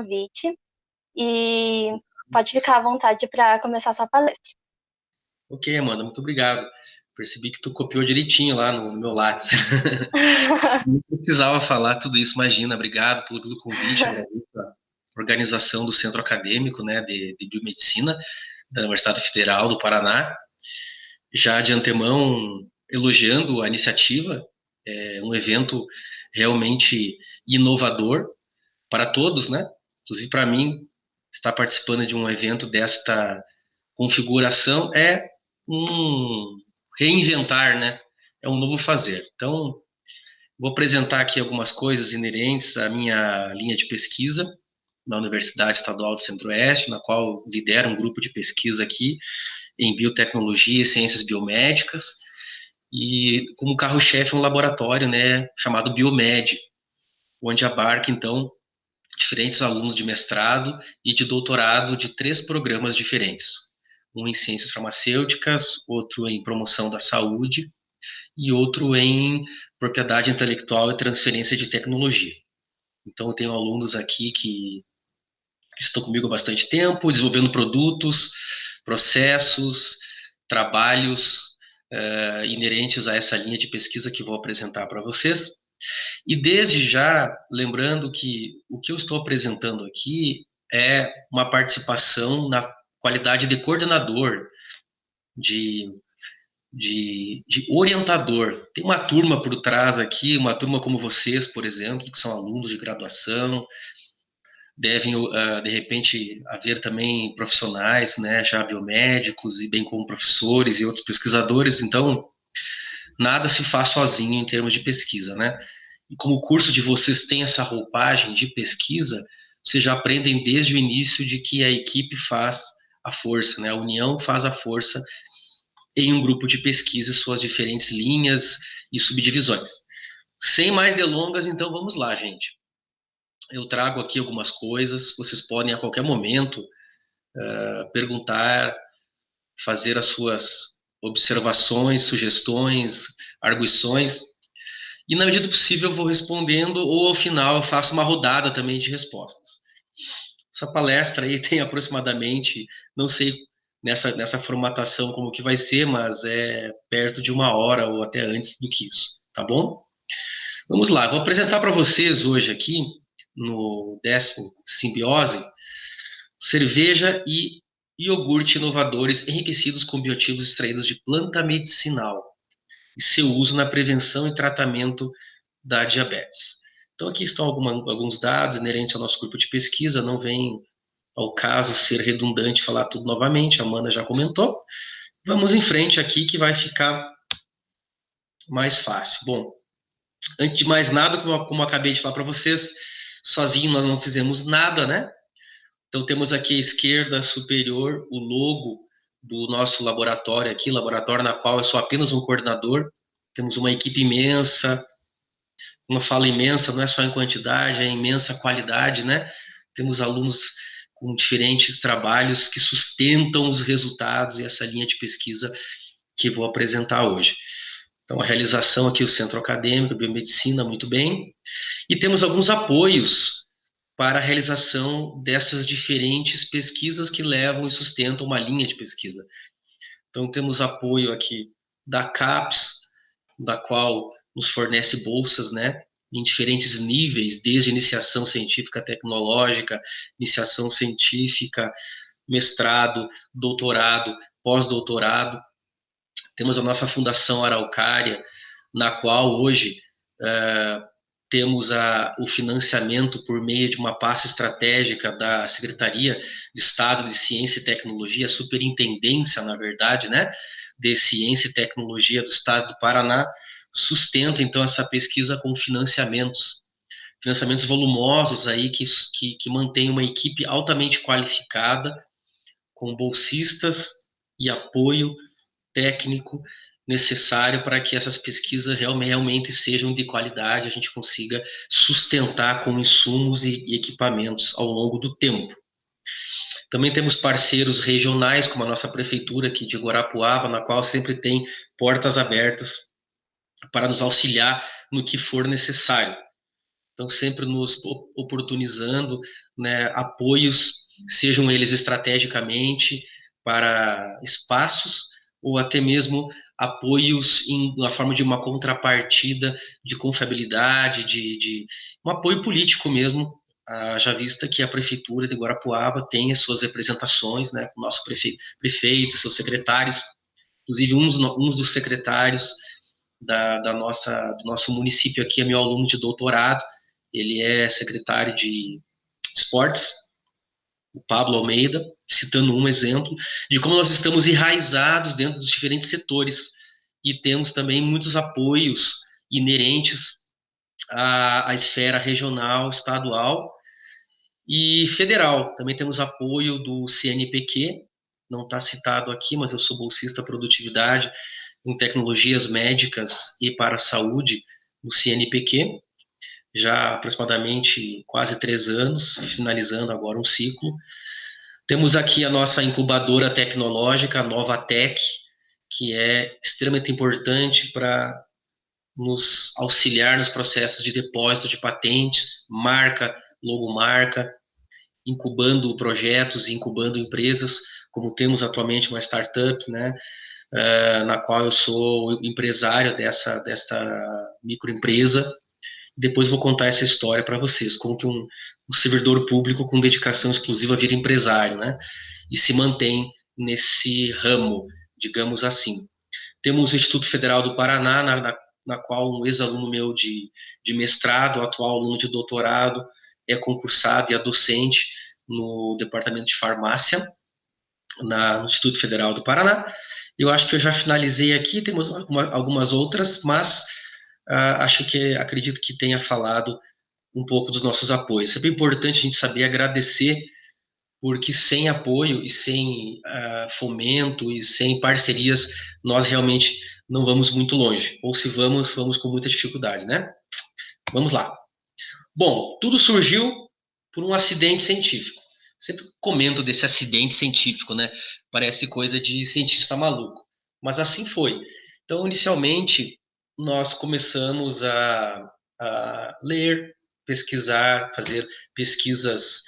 convite e pode ficar à vontade para começar a sua palestra. Ok, Amanda, muito obrigado. Percebi que tu copiou direitinho lá no meu Lattes. Não precisava falar tudo isso, imagina. Obrigado pelo convite, agradeço a organização do Centro Acadêmico, né, de Biomedicina da Universidade Federal do Paraná. Já de antemão, elogiando a iniciativa, é um evento realmente inovador para todos, né? Inclusive para mim, estar participando de um evento desta configuração é um reinventar, né? É um novo fazer. Então, vou apresentar aqui algumas coisas inerentes à minha linha de pesquisa na Universidade Estadual do Centro-Oeste, na qual lidero um grupo de pesquisa aqui em biotecnologia e ciências biomédicas, e como carro-chefe um laboratório, né, chamado Biomed, onde abarca, então, diferentes alunos de mestrado e de doutorado de 3 programas diferentes. Um em ciências farmacêuticas, outro em promoção da saúde e outro em propriedade intelectual e transferência de tecnologia. Então, eu tenho alunos aqui que estão comigo há bastante tempo, desenvolvendo produtos, processos, trabalhos inerentes a essa linha de pesquisa que vou apresentar para vocês. E desde já, lembrando que o que eu estou apresentando aqui é uma participação na qualidade de coordenador, de, de orientador. Tem uma turma por trás aqui, uma turma como vocês, por exemplo, que são alunos de graduação, devem, de repente, haver também profissionais, né, já biomédicos, e bem como professores e outros pesquisadores. Então, nada se faz sozinho em termos de pesquisa, né? E como o curso de vocês tem essa roupagem de pesquisa, vocês já aprendem desde o início de que a equipe faz a força, né? A união faz a força em um grupo de pesquisa, suas diferentes linhas e subdivisões. Sem mais delongas, então vamos lá, gente. Eu trago aqui algumas coisas, vocês podem a qualquer momento perguntar, fazer as suas observações, sugestões, arguições, e na medida do possível eu vou respondendo, ou ao final eu faço uma rodada também de respostas. Essa palestra aí tem aproximadamente, não sei nessa formatação como que vai ser, mas é perto de 1 hora ou até antes do que isso, tá bom? Vamos lá, vou apresentar para vocês hoje aqui, no 10º Simbiose, cerveja e iogurte inovadores enriquecidos com bioativos extraídos de planta medicinal e seu uso na prevenção e tratamento da diabetes. Então, aqui estão alguns dados inerentes ao nosso grupo de pesquisa, não vem ao caso ser redundante falar tudo novamente, a Amanda já comentou. Vamos em frente aqui que vai ficar mais fácil. Bom, antes de mais nada, como eu acabei de falar para vocês, sozinho nós não fizemos nada, né? Então, temos aqui à esquerda superior o logo do nosso laboratório aqui, laboratório na qual eu sou apenas um coordenador. Temos uma equipe imensa. Quando eu falo imensa, não é só em quantidade, é em imensa qualidade, né? Temos alunos com diferentes trabalhos que sustentam os resultados e essa linha de pesquisa que vou apresentar hoje. Então, a realização aqui, o Centro Acadêmico, Biomedicina, muito bem. E temos alguns apoios para a realização dessas diferentes pesquisas que levam e sustentam uma linha de pesquisa. Então, temos apoio aqui da CAPES, da qual nos fornece bolsas, né, em diferentes níveis, desde iniciação científica tecnológica, iniciação científica, mestrado, doutorado, pós-doutorado. Temos a nossa Fundação Araucária, na qual hoje temos o financiamento por meio de uma pasta estratégica da Secretaria de Estado de Ciência e Tecnologia, a superintendência, na verdade, né, de Ciência e Tecnologia do Estado do Paraná, sustenta, então, essa pesquisa com financiamentos volumosos aí que mantém uma equipe altamente qualificada, com bolsistas e apoio técnico necessário para que essas pesquisas realmente sejam de qualidade, a gente consiga sustentar com insumos e equipamentos ao longo do tempo. Também temos parceiros regionais, como a nossa prefeitura aqui de Guarapuava, na qual sempre tem portas abertas para nos auxiliar no que for necessário. estão sempre nos oportunizando, né, apoios, sejam eles estrategicamente para espaços ou até mesmo apoios na forma de uma contrapartida de confiabilidade, de um apoio político mesmo, já vista que a Prefeitura de Guarapuava tem as suas representações, né, com o nosso prefeito, seus secretários, inclusive uns dos secretários do nosso município aqui é meu aluno de doutorado, ele é secretário de esportes, o Pablo Almeida, citando um exemplo de como nós estamos enraizados dentro dos diferentes setores e temos também muitos apoios inerentes à esfera regional, estadual e federal. Também temos apoio do CNPq, não está citado aqui, mas eu sou bolsista produtividade em tecnologias médicas e para a saúde no CNPq, já há aproximadamente quase 3 anos, finalizando agora um ciclo. Temos aqui a nossa incubadora tecnológica, a Novatec, que é extremamente importante para nos auxiliar nos processos de depósito de patentes, marca, logomarca, incubando projetos, incubando empresas, como temos atualmente uma startup, né, na qual eu sou empresário dessa microempresa. Depois vou contar essa história para vocês, como que um servidor público com dedicação exclusiva vira empresário, né, e se mantém nesse ramo, digamos assim. Temos o Instituto Federal do Paraná, na qual um ex-aluno meu de mestrado, atual aluno de doutorado, é concursado e é docente no Departamento de Farmácia, no Instituto Federal do Paraná. Eu acho que eu já finalizei aqui, temos algumas outras, mas acredito que tenha falado um pouco dos nossos apoios. É bem importante a gente saber agradecer, porque sem apoio e sem fomento e sem parcerias, nós realmente não vamos muito longe. Ou se vamos, vamos com muita dificuldade, né? Vamos lá. Bom, tudo surgiu por um acidente científico. Sempre comento desse acidente científico, né? Parece coisa de cientista maluco. Mas assim foi. Então, inicialmente, nós começamos a ler, pesquisar, fazer pesquisas,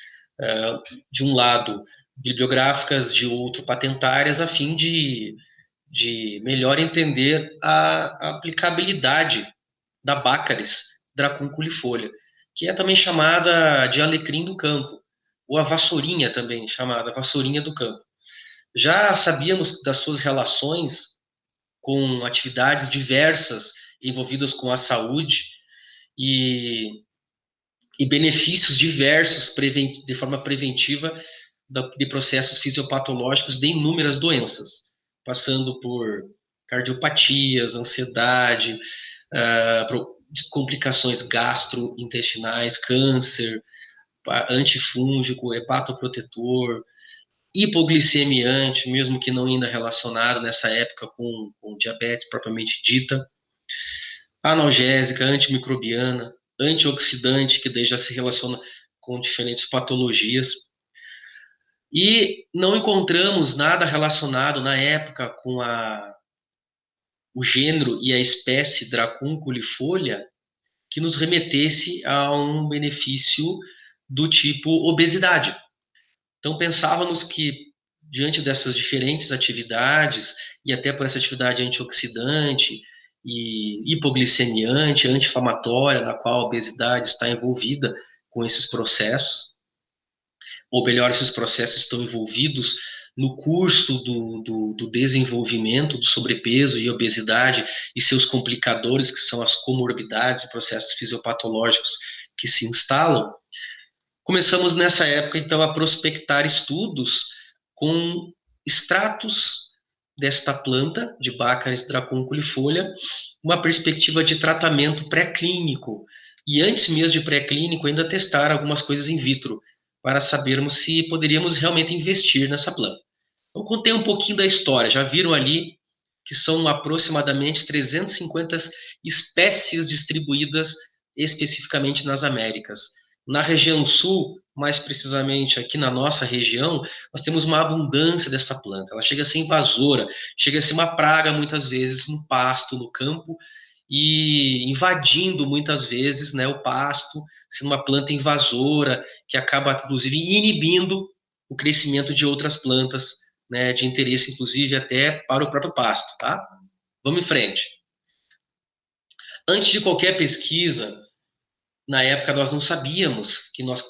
de um lado, bibliográficas, de outro, patentárias, a fim de melhor entender a aplicabilidade da Baccharis dracunculifolia, que é também chamada de alecrim do campo, ou a vassourinha também, chamada vassourinha do campo. Já sabíamos das suas relações com atividades diversas envolvidas com a saúde e benefícios diversos de forma preventiva de processos fisiopatológicos de inúmeras doenças, passando por cardiopatias, ansiedade, complicações gastrointestinais, câncer, antifúngico, hepatoprotetor, hipoglicemiante, mesmo que não ainda relacionado nessa época com diabetes propriamente dita, analgésica, antimicrobiana, antioxidante, que daí já se relaciona com diferentes patologias. E não encontramos nada relacionado na época com o gênero e a espécie dracunculifolia que nos remetesse a um benefício do tipo obesidade. Então pensávamos que, diante dessas diferentes atividades, e até por essa atividade antioxidante e hipoglicemiante, anti-inflamatória, na qual a obesidade está envolvida com esses processos, ou melhor, esses processos estão envolvidos no curso do desenvolvimento do sobrepeso e obesidade e seus complicadores, que são as comorbidades e processos fisiopatológicos que se instalam. Começamos nessa época, então, a prospectar estudos com extratos desta planta, de Baccharis dracunculifolia, uma perspectiva de tratamento pré-clínico. E antes mesmo de pré-clínico, ainda testar algumas coisas in vitro, para sabermos se poderíamos realmente investir nessa planta. Então, contei um pouquinho da história. Já viram ali que são aproximadamente 350 espécies distribuídas especificamente nas Américas. Na região sul, mais precisamente aqui na nossa região, nós temos uma abundância dessa planta. Ela chega a ser invasora, chega a ser uma praga muitas vezes no pasto, no campo, e invadindo muitas vezes, né, o pasto, sendo uma planta invasora que acaba, inclusive, inibindo o crescimento de outras plantas, né, de interesse, inclusive, até para o próprio pasto, tá? Vamos em frente. Antes de qualquer pesquisa, na época nós não sabíamos que nós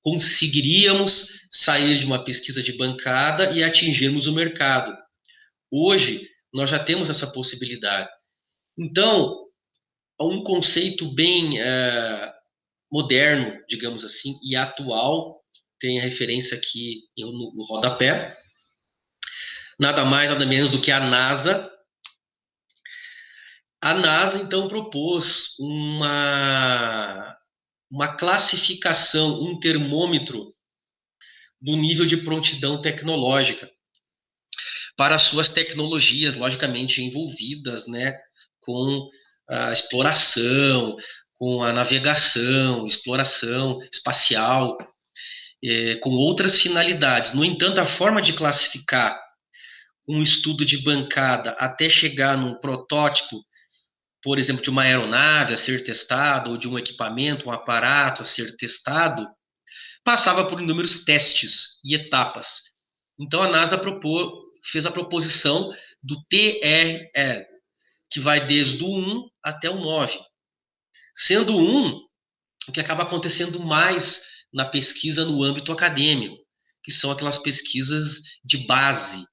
conseguiríamos sair de uma pesquisa de bancada e atingirmos o mercado. Hoje, nós já temos essa possibilidade. Então, um conceito bem moderno, digamos assim, e atual, tem a referência aqui no rodapé, nada mais, nada menos do que a NASA. A NASA, então, propôs uma classificação, um termômetro do nível de prontidão tecnológica para as suas tecnologias, logicamente, envolvidas, né, com a exploração, com a navegação, exploração espacial, com outras finalidades. No entanto, a forma de classificar um estudo de bancada até chegar num protótipo, por exemplo, de uma aeronave a ser testado, ou de um equipamento, um aparato a ser testado, passava por inúmeros testes e etapas. Então, a NASA fez a proposição do TRL, que vai desde o 1 até o 9. Sendo o 1 o que acaba acontecendo mais na pesquisa no âmbito acadêmico, que são aquelas pesquisas de base,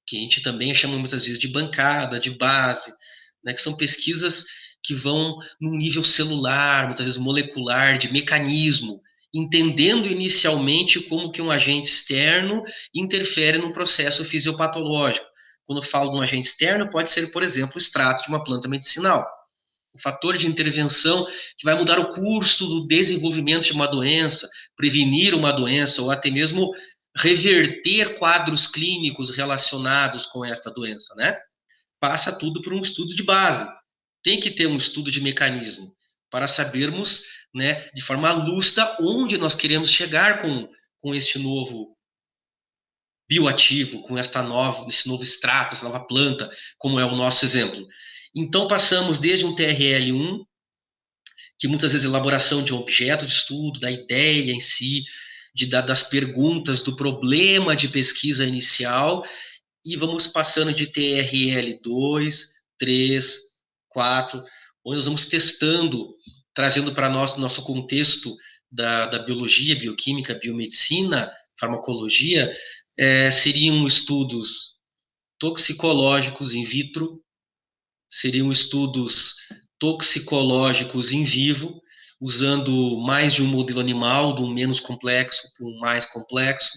que a gente também chama muitas vezes de bancada, de base, né, que são pesquisas que vão num nível celular, muitas vezes molecular, de mecanismo, entendendo inicialmente como que um agente externo interfere no processo fisiopatológico. Quando eu falo de um agente externo, pode ser, por exemplo, o extrato de uma planta medicinal. Um fator de intervenção que vai mudar o curso do desenvolvimento de uma doença, prevenir uma doença ou até mesmo reverter quadros clínicos relacionados com esta doença, né? Passa tudo por um estudo de base. Tem que ter um estudo de mecanismo para sabermos, né, de forma lúcida onde nós queremos chegar com este novo bioativo, com esse novo extrato, essa nova planta, como é o nosso exemplo. Então, passamos desde um TRL1, que muitas vezes é elaboração de um objeto de estudo, da ideia em si, das perguntas, do problema de pesquisa inicial, e vamos passando de TRL2, 3, 4, onde nós vamos testando, trazendo para nós, no nosso contexto da biologia, bioquímica, biomedicina, farmacologia, seriam estudos toxicológicos in vitro, seriam estudos toxicológicos in vivo, usando mais de um modelo animal, do menos complexo para um mais complexo,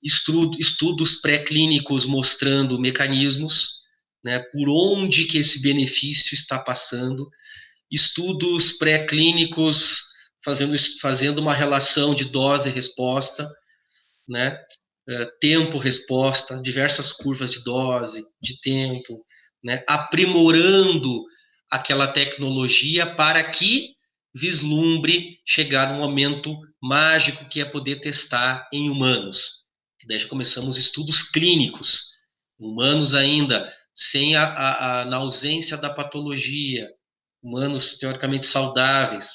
estudos pré-clínicos mostrando mecanismos, né, por onde que esse benefício está passando, estudos pré-clínicos fazendo uma relação de dose e resposta, né, tempo-resposta, diversas curvas de dose, de tempo, né, aprimorando aquela tecnologia para que vislumbre chegar no momento mágico que é poder testar em humanos. Daí já começamos estudos clínicos, humanos ainda, na ausência da patologia, humanos teoricamente saudáveis.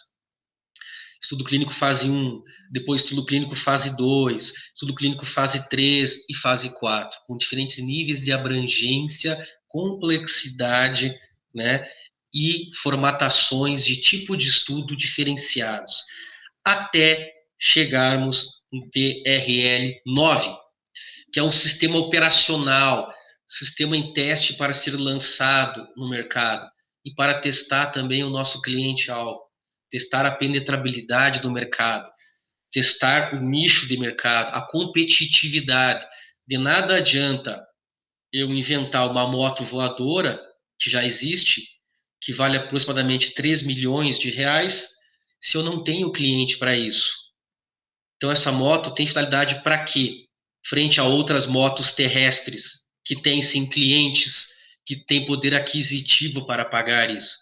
Estudo clínico fase 1, depois estudo clínico fase 2, estudo clínico fase 3 e fase 4, com diferentes níveis de abrangência, complexidade, né, e formatações de tipo de estudo diferenciados, até chegarmos no TRL9, que é um sistema operacional, sistema em teste para ser lançado no mercado e para testar também o nosso cliente-alvo, testar a penetrabilidade do mercado, testar o nicho de mercado, a competitividade. De nada adianta eu inventar uma moto voadora, que já existe, que vale aproximadamente 3 milhões de reais, se eu não tenho cliente para isso. Então, essa moto tem finalidade para quê? Frente a outras motos terrestres, que têm sim clientes, que têm poder aquisitivo para pagar isso.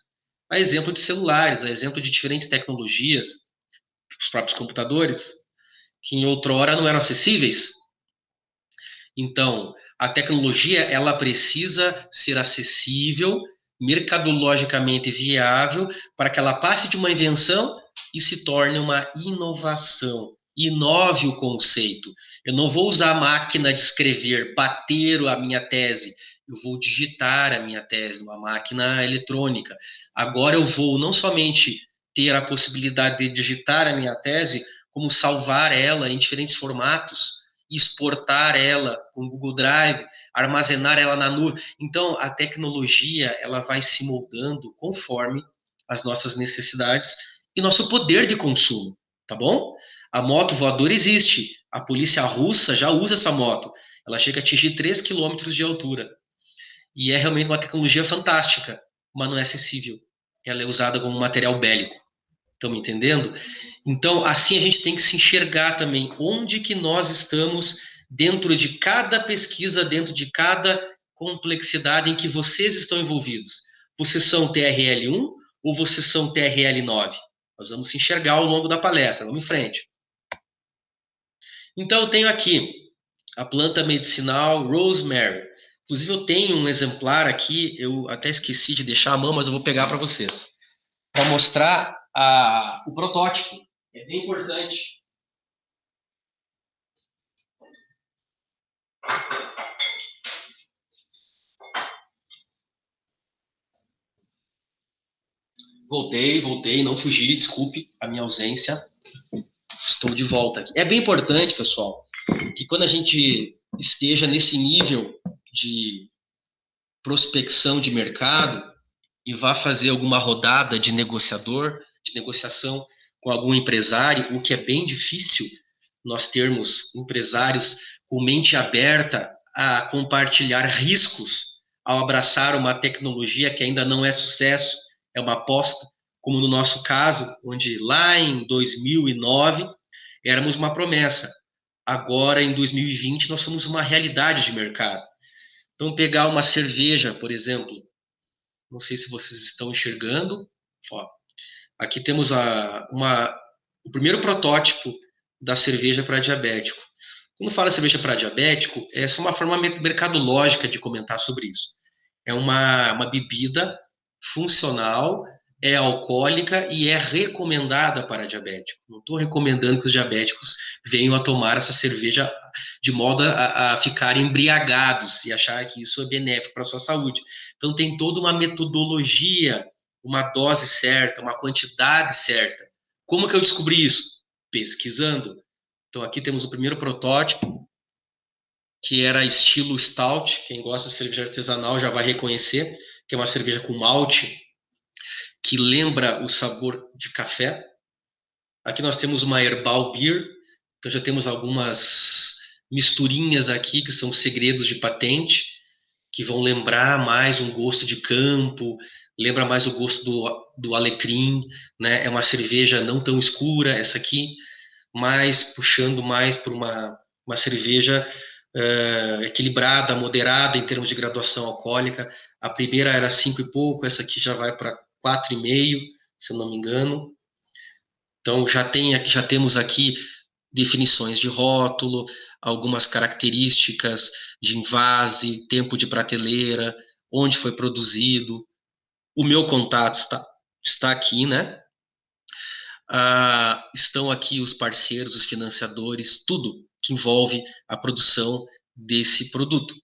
A exemplo de celulares, a exemplo de diferentes tecnologias, os próprios computadores, que em outrora não eram acessíveis. Então, a tecnologia ela precisa ser acessível, mercadologicamente viável para que ela passe de uma invenção e se torne uma inovação. Inove o conceito. Eu não vou usar a máquina de escrever, bater a minha tese. Eu vou digitar a minha tese numa máquina eletrônica. Agora eu vou não somente ter a possibilidade de digitar a minha tese, como salvar ela em diferentes formatos, exportar ela com o Google Drive, armazenar ela na nuvem. Então, a tecnologia ela vai se moldando conforme as nossas necessidades e nosso poder de consumo, tá bom? A moto voadora existe. A polícia russa já usa essa moto. Ela chega a atingir 3 quilômetros de altura. E é realmente uma tecnologia fantástica, mas não é acessível. Ela é usada como material bélico. Estão me entendendo? Então, assim a gente tem que se enxergar também onde que nós estamos dentro de cada pesquisa, dentro de cada complexidade em que vocês estão envolvidos. Vocês são TRL1 ou vocês são TRL9? Nós vamos se enxergar ao longo da palestra. Vamos em frente. Então, eu tenho aqui a planta medicinal Rosemary. Inclusive, eu tenho um exemplar aqui, eu até esqueci de deixar a mão, mas eu vou pegar para vocês, para mostrar o protótipo. É bem importante. Voltei, não fugi, desculpe a minha ausência. Estou de volta aqui. É bem importante, pessoal, que quando a gente esteja nesse nível de prospecção de mercado e vá fazer alguma rodada de negociação com algum empresário, o que é bem difícil nós termos empresários com mente aberta a compartilhar riscos ao abraçar uma tecnologia que ainda não é sucesso, é uma aposta, como no nosso caso, onde lá em 2009 éramos uma promessa. Agora, em 2020, nós somos uma realidade de mercado. Então, pegar uma cerveja, por exemplo, não sei se vocês estão enxergando. Ó, aqui temos o primeiro protótipo da cerveja para diabético. Quando fala cerveja para diabético, essa é uma forma mercadológica de comentar sobre isso. É uma bebida funcional, é alcoólica e é recomendada para diabético. Não estou recomendando que os diabéticos venham a tomar essa cerveja de modo a ficarem embriagados e achar que isso é benéfico para a sua saúde. Então, tem toda uma metodologia, uma dose certa, uma quantidade certa. Como que eu descobri isso? Pesquisando. Então, aqui temos o primeiro protótipo, que era estilo stout. Quem gosta de cerveja artesanal já vai reconhecer, que é uma cerveja com malte, que lembra o sabor de café. Aqui nós temos uma Herbal Beer, então já temos algumas misturinhas aqui, que são segredos de patente, que vão lembrar mais um gosto de campo, lembra mais o gosto do alecrim, né? É uma cerveja não tão escura, essa aqui, mas puxando mais por uma cerveja equilibrada, moderada em termos de graduação alcoólica. A primeira era 5 e pouco, essa aqui já vai para 4,5, se eu não me engano. Então já temos aqui definições de rótulo, algumas características de envase, tempo de prateleira, onde foi produzido. O meu contato está aqui, né? Estão aqui os parceiros, os financiadores, tudo que envolve a produção desse produto.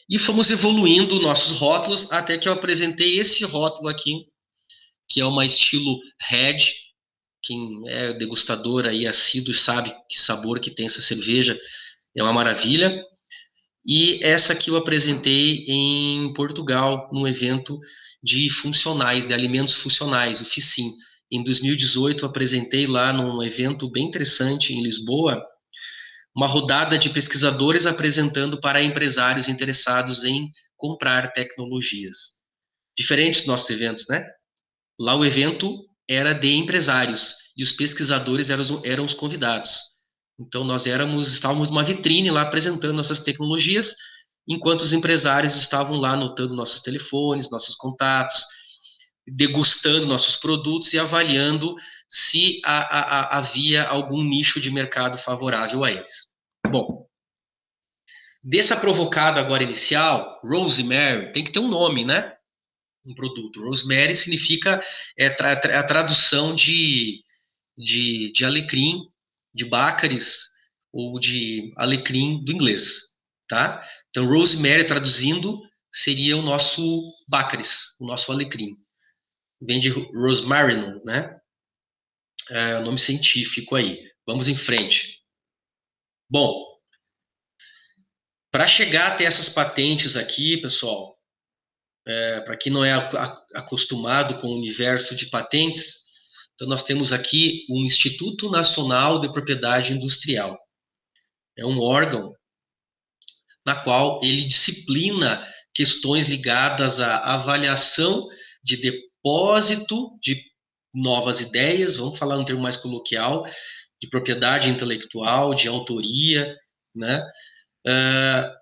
E fomos evoluindo nossos rótulos até que eu apresentei esse rótulo aqui, que é uma estilo Red. Quem é degustador aí assíduo sabe que sabor que tem essa cerveja, é uma maravilha. E essa aqui eu apresentei em Portugal, num evento de funcionais, de alimentos funcionais, o FICIM. Em 2018 eu apresentei lá num evento bem interessante em Lisboa, uma rodada de pesquisadores apresentando para empresários interessados em comprar tecnologias. Diferente dos nossos eventos, né? Lá o evento era de empresários e os pesquisadores eram os convidados. Então nós estávamos numa vitrine lá apresentando nossas tecnologias, enquanto os empresários estavam lá anotando nossos telefones, nossos contatos, degustando nossos produtos e avaliando se havia algum nicho de mercado favorável a eles. Bom, Dessa provocada agora inicial, Rosemary, tem que ter um nome, né? Um produto. Rosemary significa a tradução de alecrim, de bácaris ou de alecrim do inglês, tá? Então, Rosemary, traduzindo, seria o nosso bácaris, o nosso alecrim. Vem de rosmarinum, né? É o nome científico aí. Vamos em frente. Bom, para chegar até essas patentes aqui, pessoal, para quem não é acostumado com o universo de patentes, então nós temos aqui o Instituto Nacional de Propriedade Industrial. É um órgão na qual ele disciplina questões ligadas à avaliação de depósito de novas ideias, vamos falar um termo mais coloquial, de propriedade intelectual, de autoria, né?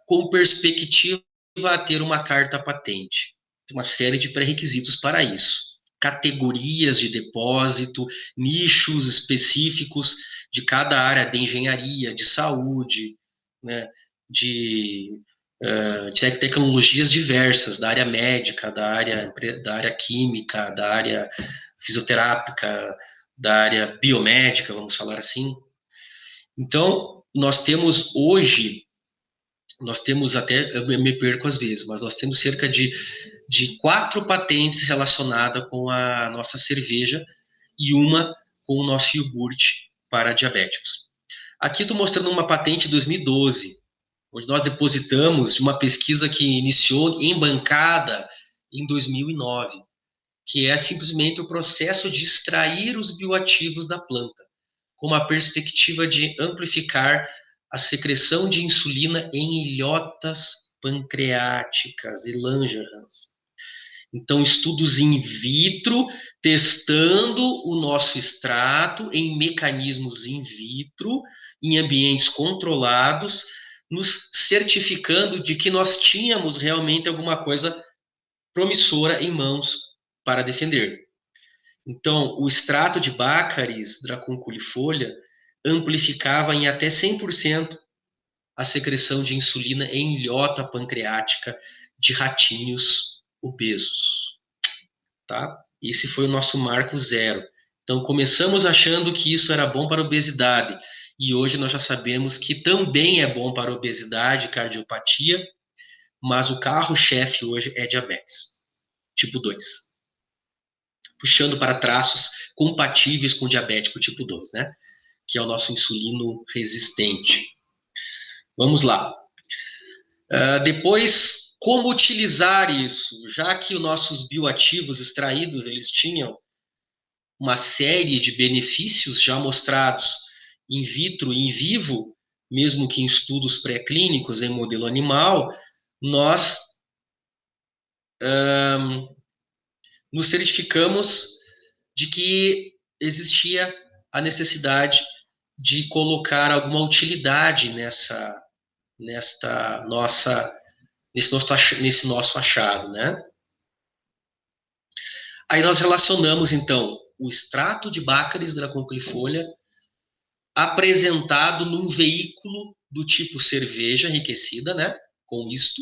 Com perspectiva a ter uma carta patente. Tem uma série de pré-requisitos para isso. Categorias de depósito, nichos específicos de cada área de engenharia, de saúde, né, de tecnologias diversas, da área médica, da área química, da área fisioterápica, da área biomédica, vamos falar assim. Então, nós temos até, eu me perco às vezes, mas nós temos cerca de 4 patentes relacionadas com a nossa cerveja e uma com o nosso iogurte para diabéticos. Aqui estou mostrando uma patente de 2012, onde nós depositamos uma pesquisa que iniciou em bancada em 2009, que é simplesmente o processo de extrair os bioativos da planta, com uma perspectiva de amplificar a secreção de insulina em ilhotas pancreáticas e Langerhans. Então, estudos in vitro, testando o nosso extrato em mecanismos in vitro, em ambientes controlados, nos certificando de que nós tínhamos realmente alguma coisa promissora em mãos para defender. Então, o extrato de Baccharis dracunculifolia amplificava em até 100% a secreção de insulina em ilhota pancreática de ratinhos obesos, tá? Esse foi o nosso marco zero. Então, começamos achando que isso era bom para a obesidade, e hoje nós já sabemos que também é bom para a obesidade, cardiopatia, mas o carro-chefe hoje é diabetes, tipo 2. Puxando para traços compatíveis com o diabético tipo 2, né? Que é o nosso insulino resistente. Vamos lá. Depois, como utilizar isso? Já que os nossos bioativos extraídos, eles tinham uma série de benefícios já mostrados in vitro e in vivo, mesmo que em estudos pré-clínicos em modelo animal, nós nos certificamos de que existia a necessidade de colocar alguma utilidade nesse nosso achado, né? Aí nós relacionamos, então, o extrato de Baccharis dracunculifolia apresentado num veículo do tipo cerveja enriquecida, né? Com isto,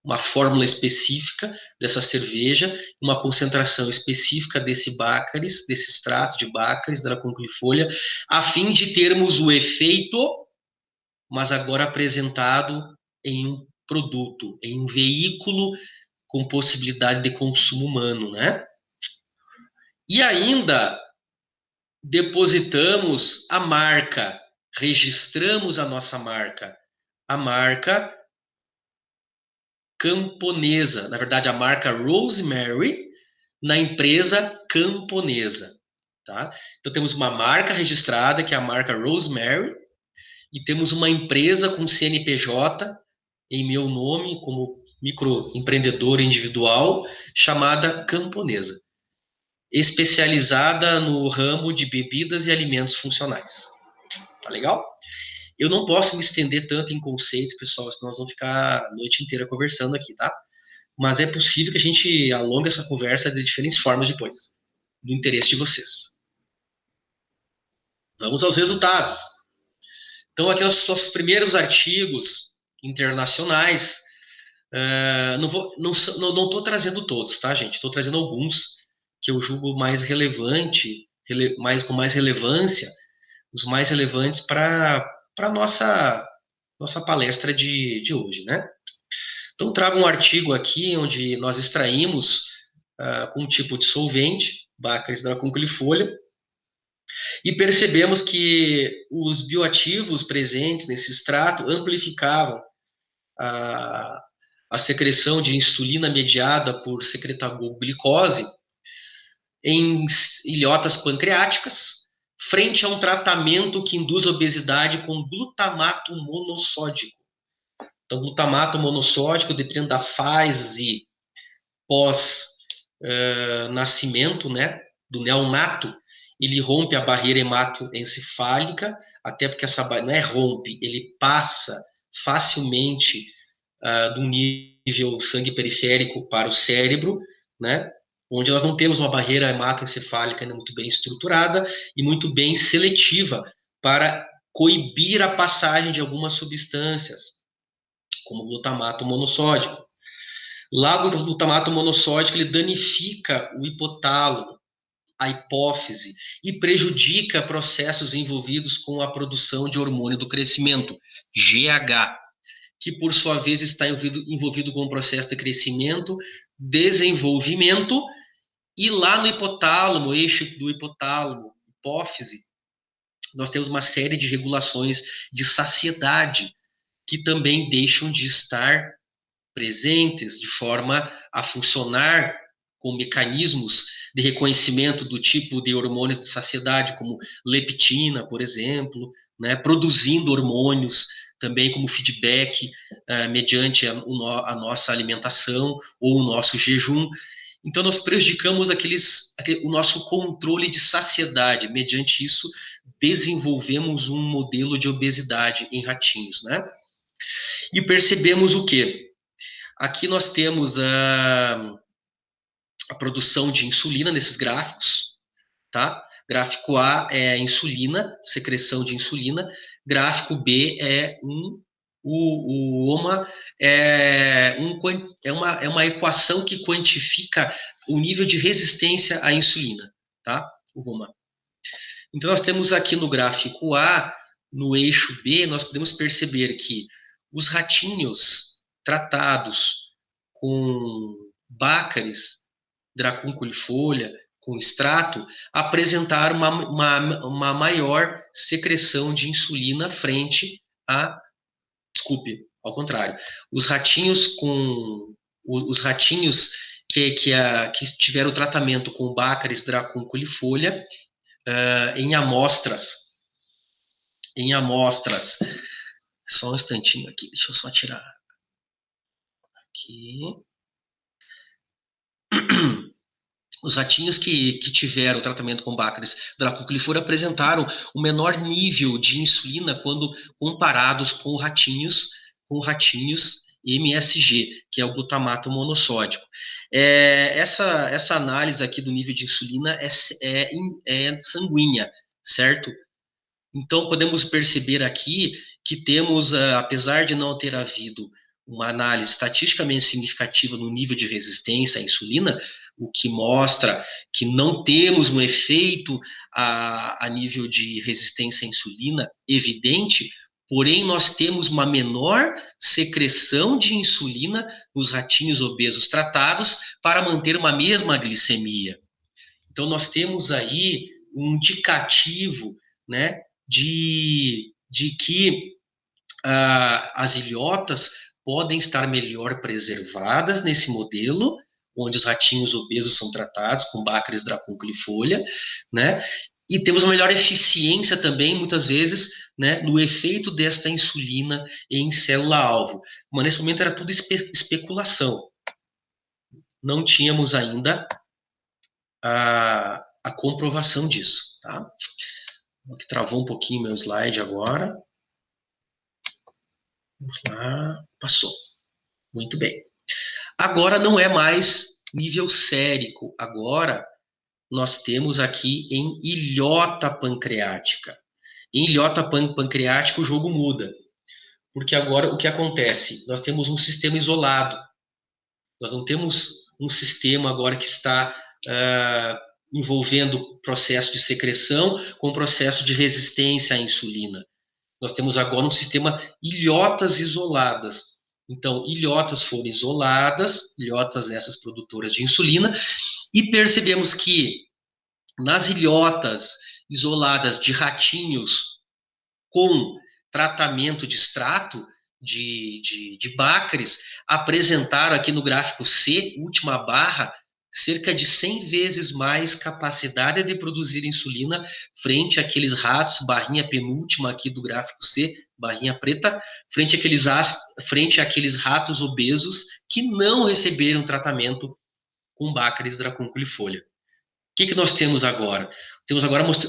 uma fórmula específica dessa cerveja, uma concentração específica desse Baccharis, desse extrato de Baccharis dracunculifolia, a fim de termos o efeito, mas agora apresentado em um produto, em um veículo com possibilidade de consumo humano, né? E ainda depositamos a marca, registramos a nossa marca, a marca camponesa, na verdade a marca Rosemary, na empresa camponesa, tá? Então temos uma marca registrada, que é a marca Rosemary, e temos uma empresa com CNPJ em meu nome, como microempreendedor individual, chamada Camponesa, especializada no ramo de bebidas e alimentos funcionais. Tá legal? Eu não posso me estender tanto em conceitos, pessoal, senão nós vamos ficar a noite inteira conversando aqui, tá? Mas é possível que a gente alongue essa conversa de diferentes formas depois, do interesse de vocês. Vamos aos resultados. Então, aqui os nossos primeiros artigos internacionais. Não estou trazendo todos, tá, gente? Estou trazendo alguns que eu julgo mais relevante, com mais relevância, os mais relevantes para a nossa palestra de hoje, né? Então, trago um artigo aqui onde nós extraímos com um tipo de solvente, Baccharis dracunculifolia, e percebemos que os bioativos presentes nesse extrato amplificavam a, a secreção de insulina mediada por secretagoglicose em ilhotas pancreáticas, frente a um tratamento que induz obesidade com glutamato monossódico. Então, glutamato monossódico, dependendo da fase pós-nascimento, né, do neonato, ele rompe a barreira hematoencefálica, até porque essa não é rompe, ele passa facilmente do nível sangue periférico para o cérebro, né, onde nós não temos uma barreira hematoencefálica ainda muito bem estruturada e muito bem seletiva para coibir a passagem de algumas substâncias, como glutamato monossódico. Lá o glutamato monossódico ele danifica o hipotálamo, a hipófise, e prejudica processos envolvidos com a produção de hormônio do crescimento, GH, que por sua vez está envolvido com o processo de crescimento, desenvolvimento, e lá no hipotálamo, eixo do hipotálamo, hipófise, nós temos uma série de regulações de saciedade que também deixam de estar presentes de forma a funcionar com mecanismos de reconhecimento do tipo de hormônios de saciedade, como leptina, por exemplo, né, produzindo hormônios também como feedback mediante a nossa alimentação ou o nosso jejum. Então, nós prejudicamos o nosso controle de saciedade. Mediante isso, desenvolvemos um modelo de obesidade em ratinhos, né? E percebemos o quê? Aqui nós temos a produção de insulina nesses gráficos, tá? Gráfico A é insulina, secreção de insulina. Gráfico B é o OMA é uma equação que quantifica o nível de resistência à insulina, tá? O OMA. Então, nós temos aqui no gráfico A, no eixo B, nós podemos perceber que os ratinhos tratados com Baccharis dracunculifolia, com extrato, apresentaram uma maior secreção de insulina frente a... Desculpe, ao contrário. Os ratinhos que tiveram tratamento com Baccharis dracunculifolia em amostras, só um instantinho aqui, deixa eu só tirar aqui. Os ratinhos que tiveram tratamento com Baccharis dracunculifolia apresentaram um menor nível de insulina quando comparados com ratinhos MSG, que é o glutamato monossódico. Essa análise aqui do nível de insulina é sanguínea, certo? Então, podemos perceber aqui que temos, apesar de não ter havido uma análise estatisticamente significativa no nível de resistência à insulina, o que mostra que não temos um efeito a nível de resistência à insulina evidente, porém nós temos uma menor secreção de insulina nos ratinhos obesos tratados para manter uma mesma glicemia. Então, nós temos aí um indicativo, né, de que as ilhotas podem estar melhor preservadas nesse modelo, onde os ratinhos obesos são tratados com Baccharis dracunculifolia, né? E temos uma melhor eficiência também, muitas vezes, né, no efeito desta insulina em célula-alvo. Mas nesse momento era tudo especulação. Não tínhamos ainda a comprovação disso, tá? Aqui travou um pouquinho meu slide agora. Vamos lá, passou. Muito bem. Agora não é mais nível sérico, agora nós temos aqui em ilhota pancreática. Em ilhota pancreática o jogo muda. porque agora o que acontece? Nós temos um sistema isolado, nós não temos um sistema agora que está envolvendo processo de secreção com processo de resistência à insulina. Nós temos agora um sistema ilhotas isoladas. Então, ilhotas foram isoladas, ilhotas essas produtoras de insulina, e percebemos que nas ilhotas isoladas de ratinhos com tratamento de extrato de Bacres, apresentaram aqui no gráfico C, última barra, cerca de 100 vezes mais capacidade de produzir insulina frente àqueles ratos, barrinha penúltima aqui do gráfico C, barrinha preta, frente àqueles ratos obesos que não receberam tratamento com Bacres dracunculifolia. O que nós temos agora?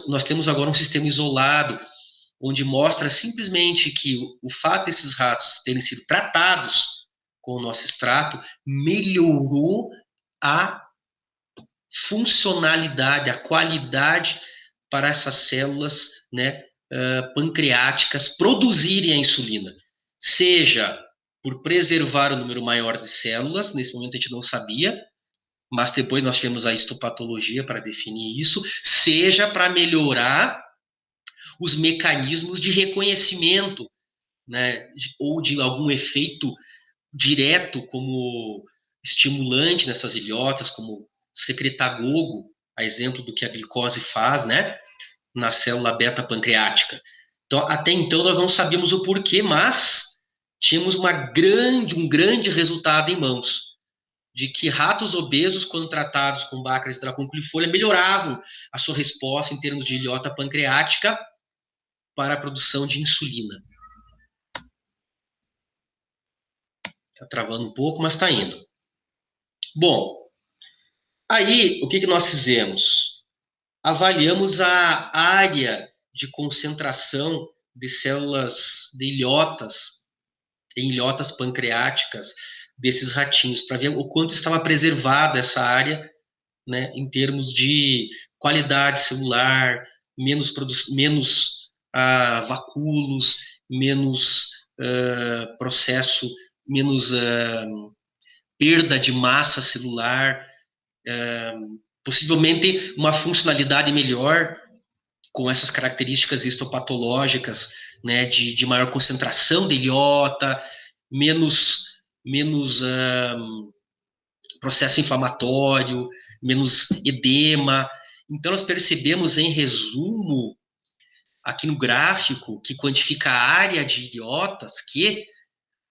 Nós temos agora um sistema isolado, onde mostra simplesmente que o fato desses ratos terem sido tratados com o nosso extrato melhorou a funcionalidade, a qualidade para essas células, né, pancreáticas produzirem a insulina, seja por preservar o número maior de células, nesse momento a gente não sabia, mas depois nós tivemos a histopatologia para definir isso, seja para melhorar os mecanismos de reconhecimento, né, ou de algum efeito direto como estimulante nessas ilhotas, como secretagogo, a exemplo do que a glicose faz, né, na célula beta-pancreática. Então, até então nós não sabíamos o porquê, mas tínhamos um grande resultado em mãos, de que ratos obesos, quando tratados com Bacillus dracunculifolia, melhoravam a sua resposta em termos de ilhota pancreática para a produção de insulina. Está travando um pouco, mas está indo. Bom, aí o que nós fizemos? Avaliamos a área de concentração de células de ilhotas, em ilhotas pancreáticas desses ratinhos, para ver o quanto estava preservada essa área, né, em termos de qualidade celular, menos vacúolos, menos processo, menos perda de massa celular, possivelmente uma funcionalidade melhor com essas características histopatológicas, né, de maior concentração de ilhota, menos processo inflamatório, menos edema. Então, nós percebemos, em resumo, aqui no gráfico, que quantifica a área de ilhotas, que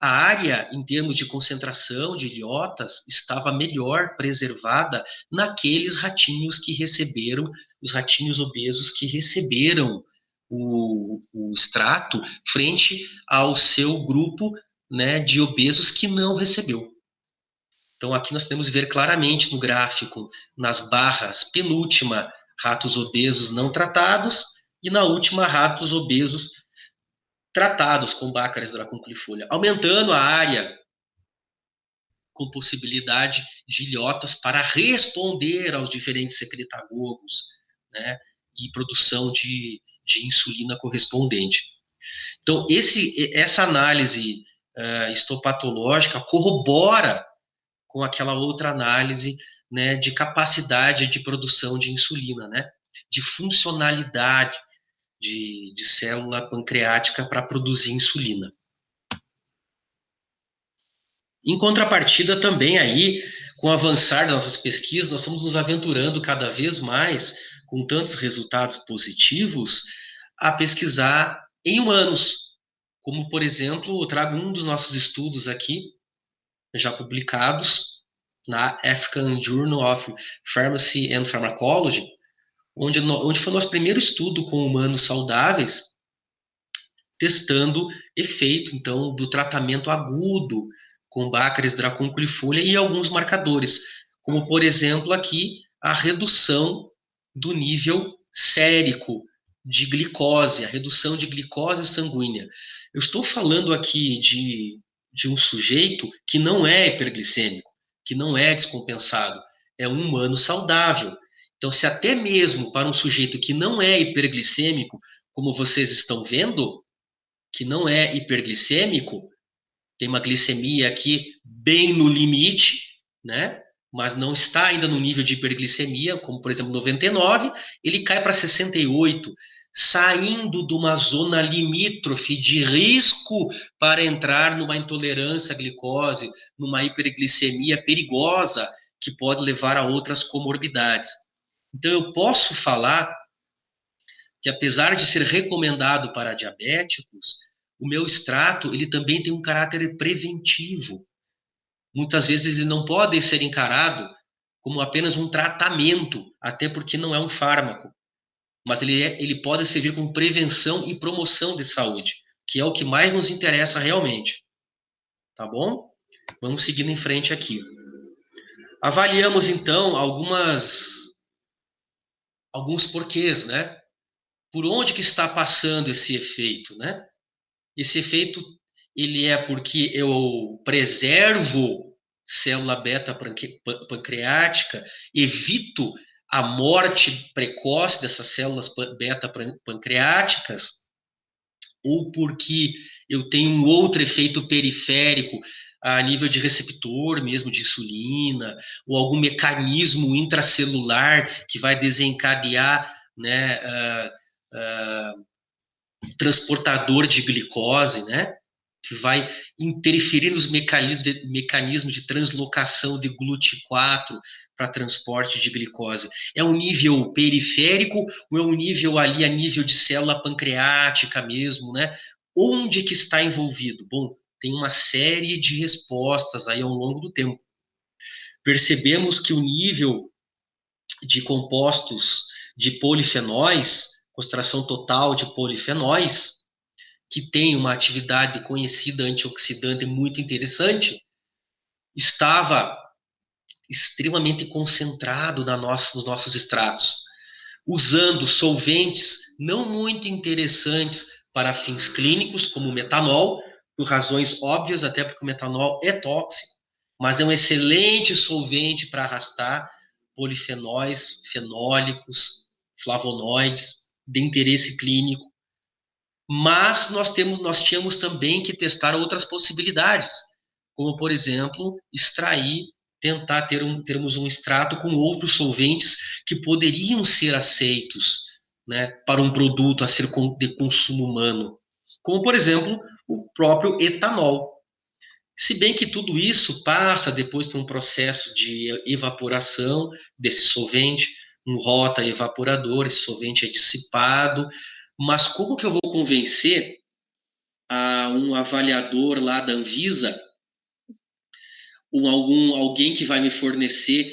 a área, em termos de concentração de ilhotas, estava melhor preservada naqueles ratinhos que receberam, os ratinhos obesos que receberam o extrato, frente ao seu grupo, né, de obesos que não recebeu. Então, aqui nós podemos ver claramente no gráfico, nas barras, penúltima, ratos obesos não tratados, e na última, ratos obesos tratados com Bacillus dracunculifolia, aumentando a área com possibilidade de ilhotas para responder aos diferentes secretagogos, né, e produção de insulina correspondente. Então, essa análise histopatológica corrobora com aquela outra análise, né, de capacidade de produção de insulina, né, de funcionalidade de célula pancreática para produzir insulina. Em contrapartida, também aí, com o avançar das nossas pesquisas, nós estamos nos aventurando cada vez mais, com tantos resultados positivos, a pesquisar em humanos. Como, por exemplo, eu trago um dos nossos estudos aqui, já publicados, na African Journal of Pharmacy and Pharmacology, onde foi o nosso primeiro estudo com humanos saudáveis, testando efeito, então, do tratamento agudo com Bacillus dracunculifolia e alguns marcadores, como, por exemplo, aqui, a redução do nível sérico de glicose, a redução de glicose sanguínea. Eu estou falando aqui de um sujeito que não é hiperglicêmico, que não é descompensado, é um humano saudável. Então, se até mesmo para um sujeito que não é hiperglicêmico, como vocês estão vendo, que não é hiperglicêmico, tem uma glicemia aqui bem no limite, né? Mas não está ainda no nível de hiperglicemia, como por exemplo 99, ele cai para 68, saindo de uma zona limítrofe de risco para entrar numa intolerância à glicose, numa hiperglicemia perigosa que pode levar a outras comorbidades. Então eu posso falar que apesar de ser recomendado para diabéticos, o meu extrato ele também tem um caráter preventivo. Muitas vezes ele não pode ser encarado como apenas um tratamento, até porque não é um fármaco, mas ele pode servir como prevenção e promoção de saúde, que é o que mais nos interessa realmente. Tá bom? Vamos seguindo em frente aqui. Avaliamos então alguns porquês, né? Por onde que está passando esse efeito, né? Esse efeito ele é porque eu preservo célula beta pancreática, evito a morte precoce dessas células beta pancreáticas, ou porque eu tenho um outro efeito periférico a nível de receptor mesmo de insulina, ou algum mecanismo intracelular que vai desencadear, né, transportador de glicose, né? Que vai interferir nos mecanismos de translocação de GLUT4 para transporte de glicose. É um nível periférico ou é um nível ali a nível de célula pancreática mesmo, né? Onde que está envolvido? Bom, tem uma série de respostas aí ao longo do tempo. Percebemos que o nível de compostos de polifenóis, concentração total de polifenóis, que tem uma atividade conhecida antioxidante muito interessante, estava extremamente concentrado nos nossos extratos, usando solventes não muito interessantes para fins clínicos, como o metanol, por razões óbvias, até porque o metanol é tóxico, mas é um excelente solvente para arrastar polifenóis, fenólicos, flavonoides, de interesse clínico. Mas nós tínhamos também que testar outras possibilidades, como, por exemplo, tentar termos um extrato com outros solventes que poderiam ser aceitos, né, para um produto a ser de consumo humano, como, por exemplo, o próprio etanol. Se bem que tudo isso passa depois por um processo de evaporação desse solvente, um rota evaporador, esse solvente é dissipado, mas como que eu vou convencer a um avaliador lá da Anvisa, alguém que vai me fornecer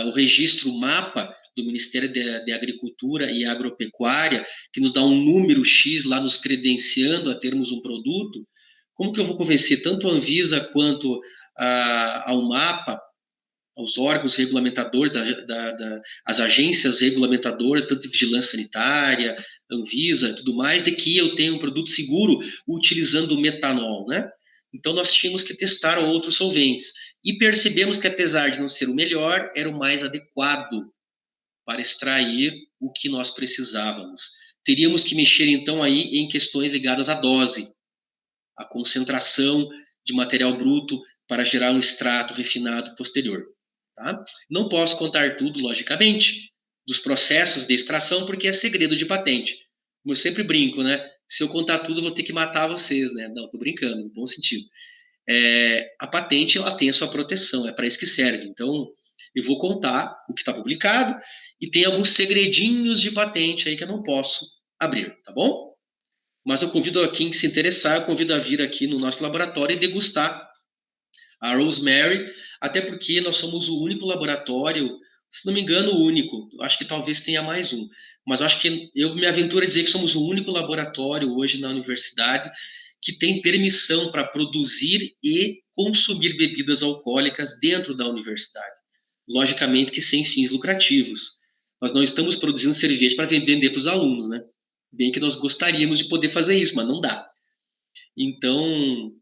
o registro MAPA do Ministério de Agricultura e Agropecuária, que nos dá um número X lá nos credenciando a termos um produto, como que eu vou convencer tanto a Anvisa quanto ao MAPA, aos órgãos regulamentadores, as agências regulamentadoras, tanto de vigilância sanitária, Anvisa e tudo mais, de que eu tenho um produto seguro utilizando o metanol, né? Então, nós tínhamos que testar outros solventes. E percebemos que, apesar de não ser o melhor, era o mais adequado para extrair o que nós precisávamos. Teríamos que mexer, então, aí em questões ligadas à dose, à concentração de material bruto para gerar um extrato refinado posterior. Tá? Não posso contar tudo, logicamente, dos processos de extração, porque é segredo de patente. Como eu sempre brinco, né? Se eu contar tudo, eu vou ter que matar vocês, né? Não, tô brincando, no bom sentido. A patente, ela tem a sua proteção, é para isso que serve. Então, eu vou contar o que está publicado e tem alguns segredinhos de patente aí que eu não posso abrir, tá bom? Mas eu convido a quem se interessar, eu convido a vir aqui no nosso laboratório e degustar a Rosemary, até porque nós somos o único laboratório, se não me engano, o único, acho que talvez tenha mais um, mas acho que eu me aventuro a dizer que somos o único laboratório hoje na universidade que tem permissão para produzir e consumir bebidas alcoólicas dentro da universidade. Logicamente que sem fins lucrativos. Nós não estamos produzindo cerveja para vender para os alunos, né? Bem que nós gostaríamos de poder fazer isso, mas não dá. Então,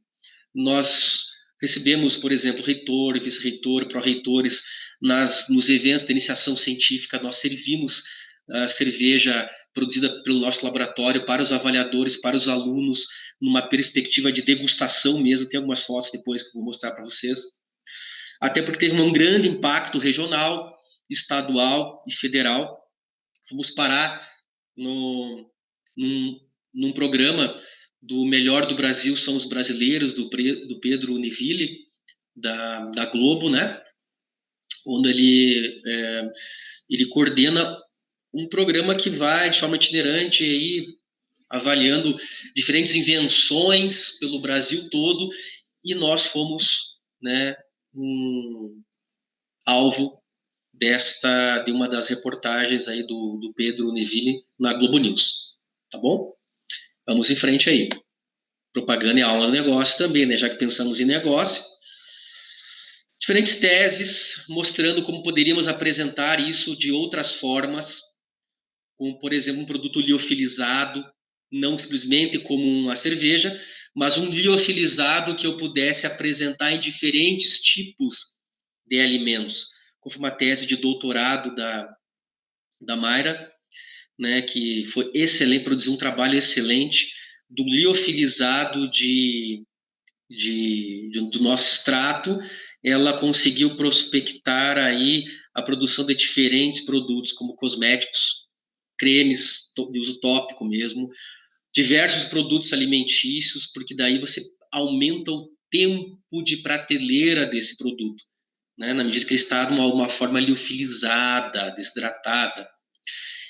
nós recebemos, por exemplo, reitor, vice-reitor, pró-reitores nos eventos de iniciação científica, nós servimos a cerveja produzida pelo nosso laboratório para os avaliadores, para os alunos, numa perspectiva de degustação mesmo. Tem algumas fotos depois que eu vou mostrar para vocês. Até porque teve um grande impacto regional, estadual e federal. Fomos parar num programa do Melhor do Brasil São os Brasileiros, do Pedro Neville, da Globo, né? Onde ele coordena um programa que vai de forma itinerante aí, avaliando diferentes invenções pelo Brasil todo, e nós fomos, né, um alvo de uma das reportagens aí do Pedro Neville na Globo News, tá bom? Vamos em frente aí. Propaganda e aula de negócio também, né? Já que pensamos em negócio. Diferentes teses mostrando como poderíamos apresentar isso de outras formas, como, por exemplo, um produto liofilizado, não simplesmente como uma cerveja, mas um liofilizado que eu pudesse apresentar em diferentes tipos de alimentos. Como foi uma tese de doutorado da Mayra, né, que foi excelente, produziu um trabalho excelente do liofilizado do nosso extrato. Ela conseguiu prospectar aí a produção de diferentes produtos, como cosméticos, cremes de uso tópico mesmo, diversos produtos alimentícios, porque daí você aumenta o tempo de prateleira desse produto, né, na medida que ele está de uma forma liofilizada, desidratada.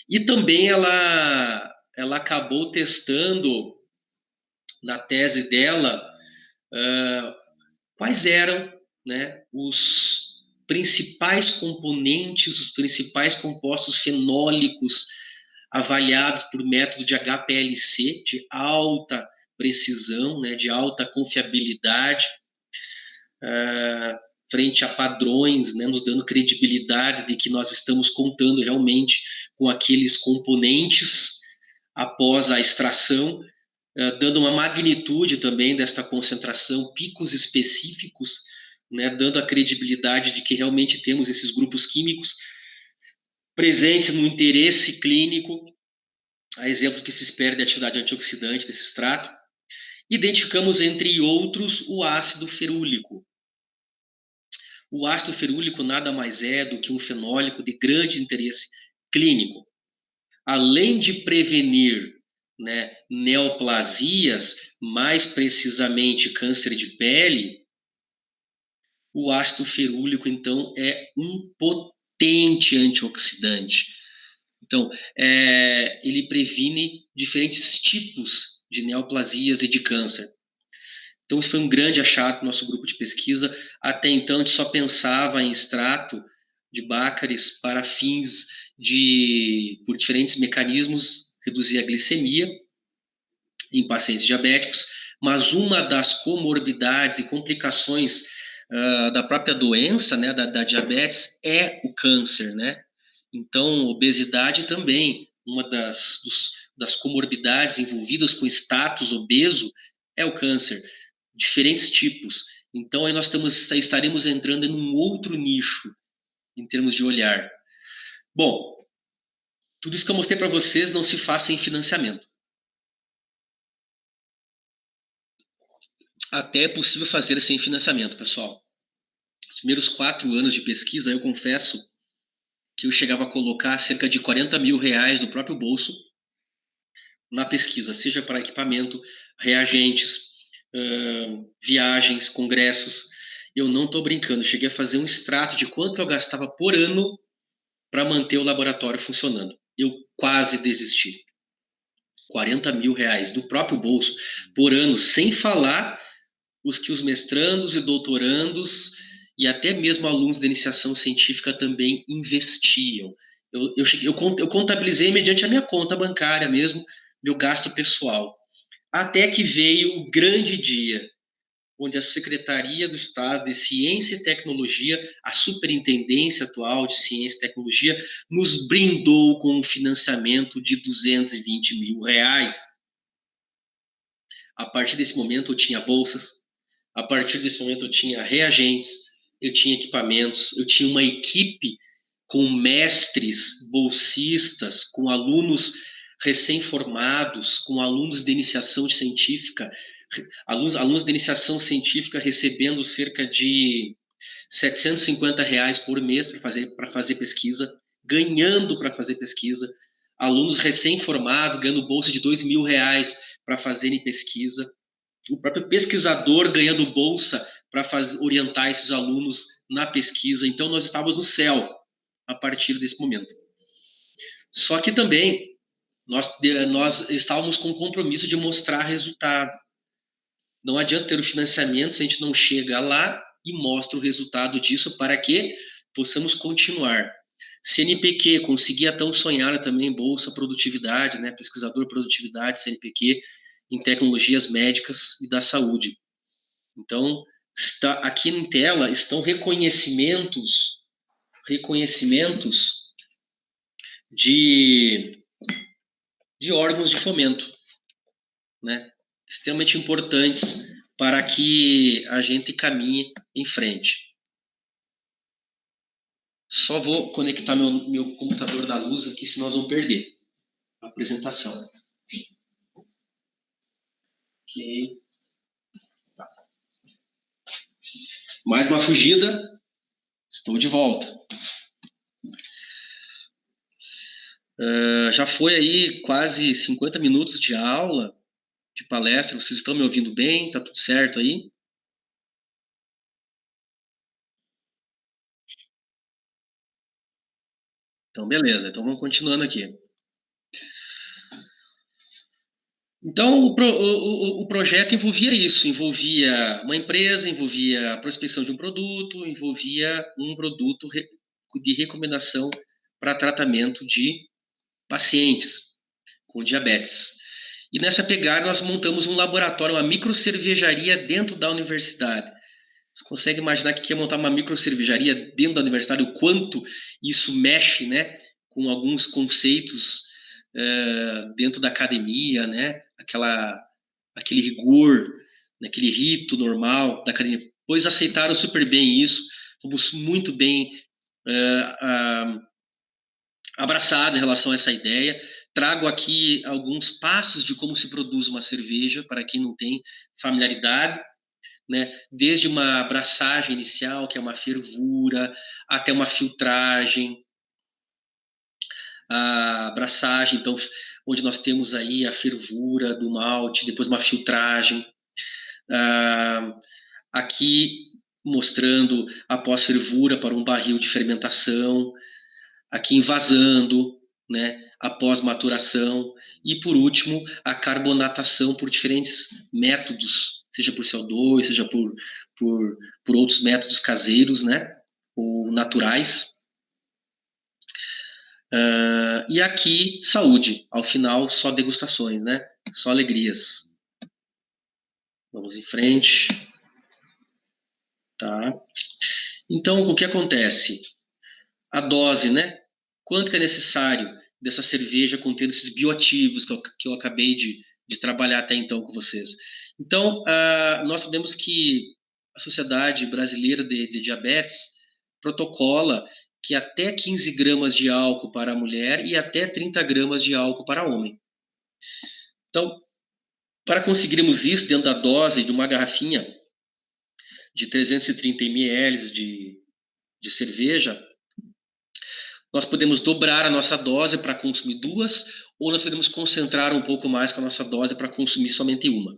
E também ela acabou testando, na tese dela, quais eram, né, os principais componentes, os principais compostos fenólicos avaliados por método de HPLC, de alta precisão, né, de alta confiabilidade, frente a padrões, né, nos dando credibilidade de que nós estamos contando realmente com aqueles componentes após a extração, dando uma magnitude também desta concentração, picos específicos, né, dando a credibilidade de que realmente temos esses grupos químicos presentes no interesse clínico, a exemplo que se espera de atividade antioxidante desse extrato. Identificamos, entre outros, o ácido ferúlico. O ácido ferúlico nada mais é do que um fenólico de grande interesse clínico. Além de prevenir, né, neoplasias, mais precisamente câncer de pele, o ácido ferúlico, então, é um potente antioxidante. Então, ele previne diferentes tipos de neoplasias e de câncer. Então, isso foi um grande achado do nosso grupo de pesquisa. Até então, a gente só pensava em extrato de bácaris para fins por diferentes mecanismos, reduzir a glicemia em pacientes diabéticos, mas uma das comorbidades e complicações da própria doença, né, da diabetes, é o câncer, né? Então, obesidade também, uma das comorbidades envolvidas com status obeso é o câncer, diferentes tipos. Então, aí nós estaremos entrando em um outro nicho, em termos de olhar. Bom, tudo isso que eu mostrei para vocês não se faz sem financiamento. Até é possível fazer sem financiamento, pessoal. Os primeiros 4 anos de pesquisa, eu confesso que eu chegava a colocar cerca de R$40 mil do próprio bolso na pesquisa, seja para equipamento, reagentes, viagens, congressos. Eu não estou brincando, eu cheguei a fazer um extrato de quanto eu gastava por ano para manter o laboratório funcionando. Eu quase desisti. R$40 mil do próprio bolso por ano, sem falar os que os mestrandos e doutorandos e até mesmo alunos de iniciação científica também investiam. Eu contabilizei mediante a minha conta bancária mesmo, meu gasto pessoal. Até que veio o grande dia, onde a Secretaria do Estado de Ciência e Tecnologia, a Superintendência atual de Ciência e Tecnologia, nos brindou com um financiamento de R$220 mil. A partir desse momento eu tinha bolsas, a partir desse momento eu tinha reagentes, eu tinha equipamentos, eu tinha uma equipe com mestres, bolsistas, com alunos recém-formados, com alunos de iniciação científica, alunos de iniciação científica recebendo cerca de R$ 750 por mês para fazer pesquisa, ganhando para fazer pesquisa, alunos recém-formados ganhando bolsa de R$ 2.000 para fazerem pesquisa, o próprio pesquisador ganhando bolsa para orientar esses alunos na pesquisa. Então, nós estávamos no céu a partir desse momento. Só que também nós estávamos com o compromisso de mostrar resultado. Não adianta ter o financiamento se a gente não chega lá e mostra o resultado disso para que possamos continuar. CNPq, conseguir a tão sonhada também Bolsa Produtividade, né? Pesquisador Produtividade, CNPq, em tecnologias médicas e da saúde. Então, aqui em tela estão reconhecimentos de órgãos de fomento, né? Extremamente importantes para que a gente caminhe em frente. Só vou conectar meu computador da luz aqui, senão nós vamos perder a apresentação. Ok. Tá. Mais uma fugida. Estou de volta. Já foi aí quase 50 minutos de aula, de palestra. Vocês estão me ouvindo bem? Tá tudo certo aí? Então, beleza. Então, vamos continuando aqui. Então, o projeto envolvia isso, envolvia uma empresa, envolvia a prospecção de um produto, envolvia um produto de recomendação para tratamento de pacientes com diabetes. E nessa pegada, nós montamos um laboratório, uma microcervejaria dentro da universidade. Você consegue imaginar que é montar uma microcervejaria dentro da universidade, o quanto isso mexe, né, com alguns conceitos dentro da academia, né, aquele rigor, né, aquele rito normal da academia. Pois aceitaram super bem isso, fomos muito bem abraçados em relação a essa ideia. Trago aqui alguns passos de como se produz uma cerveja, para quem não tem familiaridade, né? Desde uma abraçagem inicial, que é uma fervura, até uma filtragem, a abraçagem, então, onde nós temos aí a fervura do malte, depois uma filtragem. Aqui mostrando após fervura para um barril de fermentação, aqui envasando, né, após maturação, e por último a carbonatação por diferentes métodos, seja por CO2, seja por outros métodos caseiros, né, ou naturais. E aqui saúde, ao final só degustações, né, só alegrias. Vamos em frente. Tá. Então, o que acontece? A dose, né? Quanto que é necessário dessa cerveja contendo esses bioativos que eu acabei de trabalhar até então com vocês. Então, nós sabemos que a Sociedade Brasileira de Diabetes protocola que até 15 gramas de álcool para a mulher e até 30 gramas de álcool para homem. Então, para conseguirmos isso dentro da dose de uma garrafinha de 330 ml de cerveja, nós podemos dobrar a nossa dose para consumir 2, ou nós podemos concentrar um pouco mais com a nossa dose para consumir somente uma.